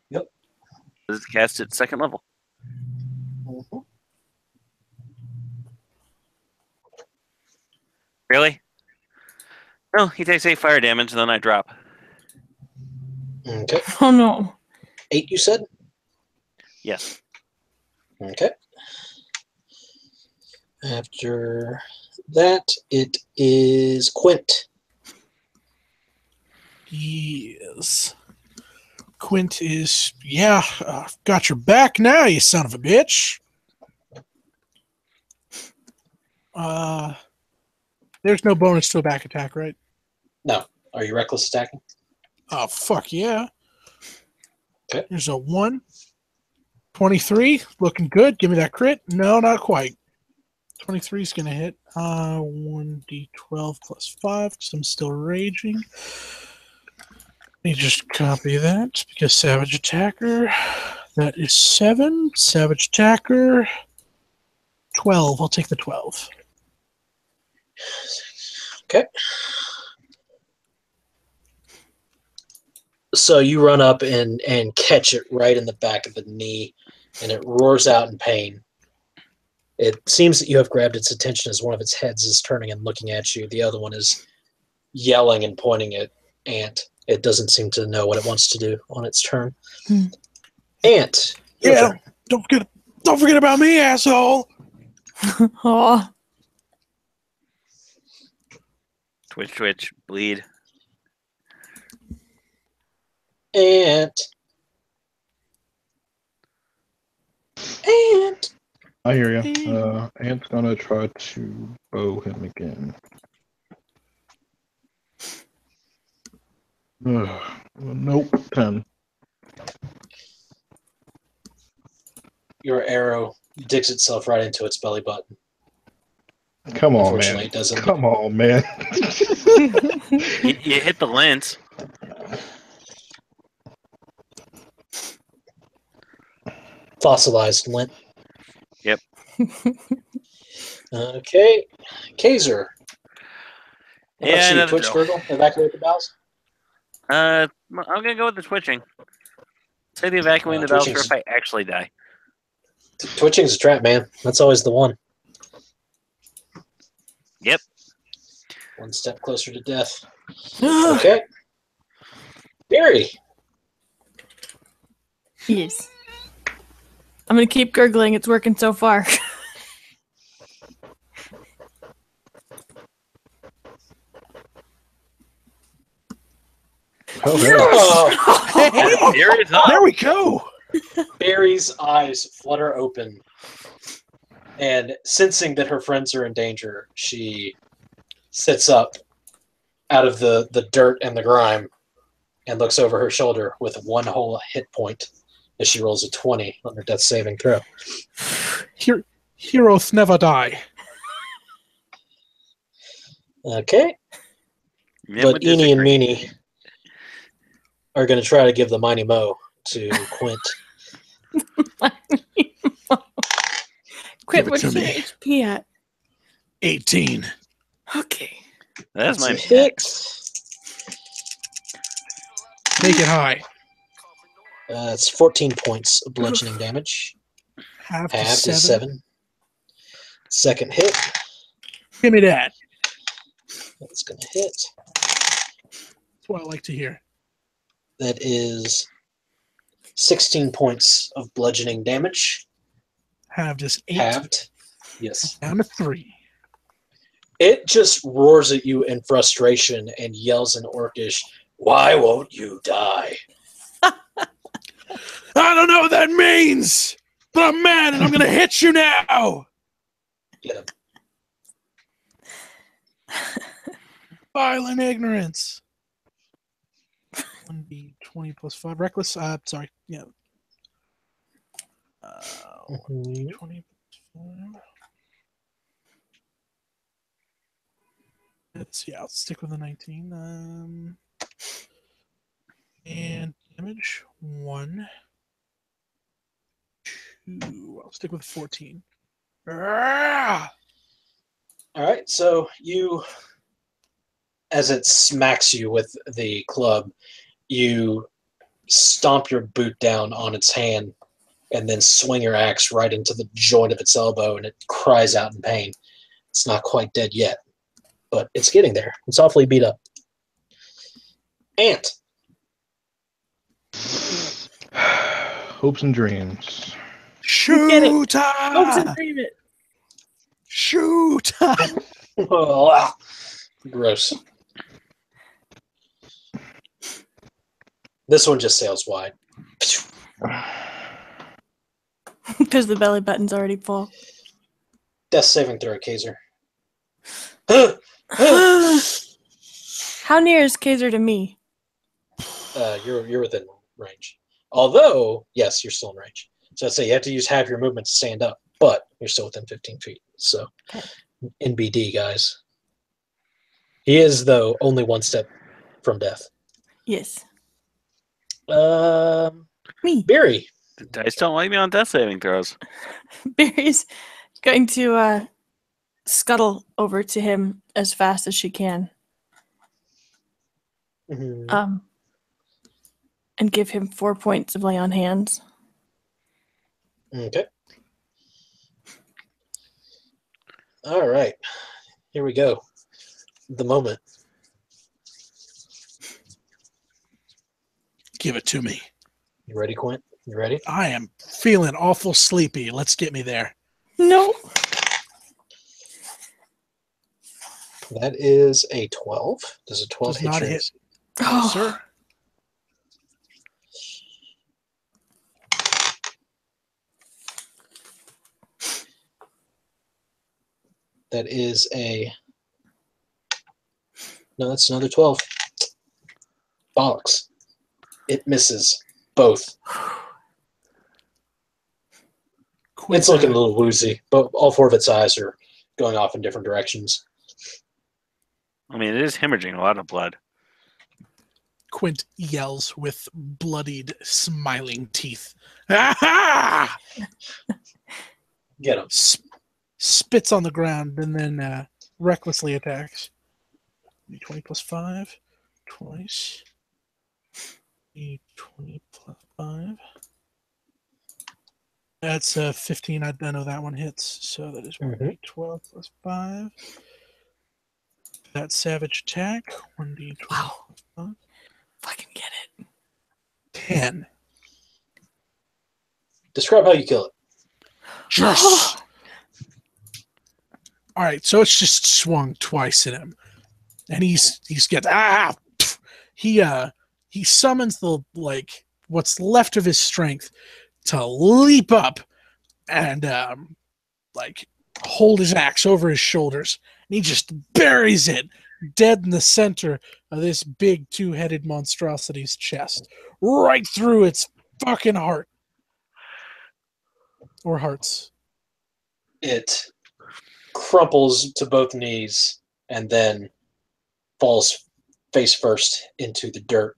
Yep. This is cast at 2nd level. Mm-hmm. Really? No, he takes 8 fire damage, and then I drop. Okay. Oh no. 8, you said? Yes. Okay. After that, it is Quint. Yes. Quint is, got your back now, you son of a bitch. There's no bonus to a back attack, right? No. Are you reckless attacking? Oh, fuck yeah. Okay. There's a 1. 23, looking good. Give me that crit. No, not quite. 23 is going to hit. 1d12 plus 5, because I'm still raging. Let me just copy that, because Savage Attacker. That is 7. Savage Attacker. 12. I'll take the 12. Okay. So you run up and catch it right in the back of the knee, and it roars out in pain. It seems that you have grabbed its attention as one of its heads is turning and looking at you. The other one is yelling and pointing at Ant. It doesn't seem to know what it wants to do on its turn. Ant, your turn. Don't forget about me, asshole. Aw. Twitch, bleed. Ant. I hear you. Ant's gonna try to bow him again. Nope, 10. Your arrow digs itself right into its belly button. Come on, Unfortunately, man. it doesn't. Come on, man. You hit the lens. Fossilized lint. Yep. Okay. Kazer. Yeah, See, another Twitch drill. gurgle. Evacuate the bowels. I'm gonna go with the twitching. Say the evacuating the bowels for if I actually die. Twitching's a trap, man. That's always the one. Yep. One step closer to death. Okay. Biri. Yes. I'm gonna keep gurgling. It's working so far. Oh, Oh, Here it's up. There we go. Biri's eyes flutter open, and sensing that her friends are in danger, she sits up out of the dirt and the grime and looks over her shoulder with one whole hit point as she rolls a 20 on her death saving throw. Heroes never die. Okay. Yeah, But but Eenie and disagree. Meanie are going to try to give the Mighty Mo to Quint. Quit, Give it what's to your me. HP at? 18. Okay. That's my It's a hit. Make it high. It's 14 points of bludgeoning damage. Halved Halved to is 7. 7. Second hit. Give me that. That's going to hit. That's what I like to hear. That is 16 points of bludgeoning damage. Halved is 8. Halved. Yes. Down to 3. It just roars at you in frustration and yells in Orcish, "Why won't you die?" I don't know what that means, but I'm mad and I'm going to hit you now. Get him. Violent ignorance. 1d20 plus 5. Reckless. Sorry. Yeah. 1d20 plus 5. I'll stick with the 19. And damage 1, 2. I'll stick with 14. All right, so you, as it smacks you with the club, you stomp your boot down on its hand and then swing your axe right into the joint of its elbow, and it cries out in pain. It's not quite dead yet, but it's getting there. It's awfully beat up. Ant. Hopes and dreams. Shoot! Don't dream it. Shoot! Oh, gross. This one just sails wide. Because the belly button's already full. Death saving throw, Kazer. How near is Kazer to me? You're within range. Although, yes, you're still in range. So I'd say you have to use half your movement to stand up, but you're still within 15 feet. So, in BD, guys. He is, though, only one step from death. Yes. Me. Biri. The dice don't like me on death saving throws. Biri's going to scuttle over to him as fast as she can. Mm-hmm. And give him 4 points of lay on hands. Okay. All right. Here we go. The moment. Give it to me. You ready, Quint? You ready? I am feeling awful sleepy. Let's get me there. No. That is a 12. Does a 12 Does hit not your hit. AC? Oh, sir. That is a... No, that's another 12. Bollocks. It misses both. It's looking a little woozy, but all 4 of its eyes are going off in different directions. I mean, it is hemorrhaging a lot of blood. Quint yells with bloodied, smiling teeth. Ah-ha! Get him. Spits on the ground and then recklessly attacks. 20 plus 5. Twice. 20 plus 5. That's 15. I know that one hits. So that is 1d12 plus 5. That savage attack. 1d12 plus 5. Fucking get it. 10. Describe how you kill it. Yes! All right, so it's just swung twice at him. And he's he summons the what's left of his strength to leap up and hold his axe over his shoulders, and he just buries it dead in the center of this big 2-headed monstrosity's chest, right through its fucking heart. Or hearts. It crumples to both knees and then falls face first into the dirt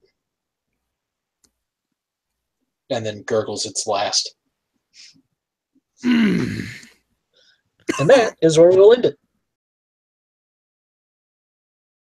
and then gurgles its last. And that is where we'll end it.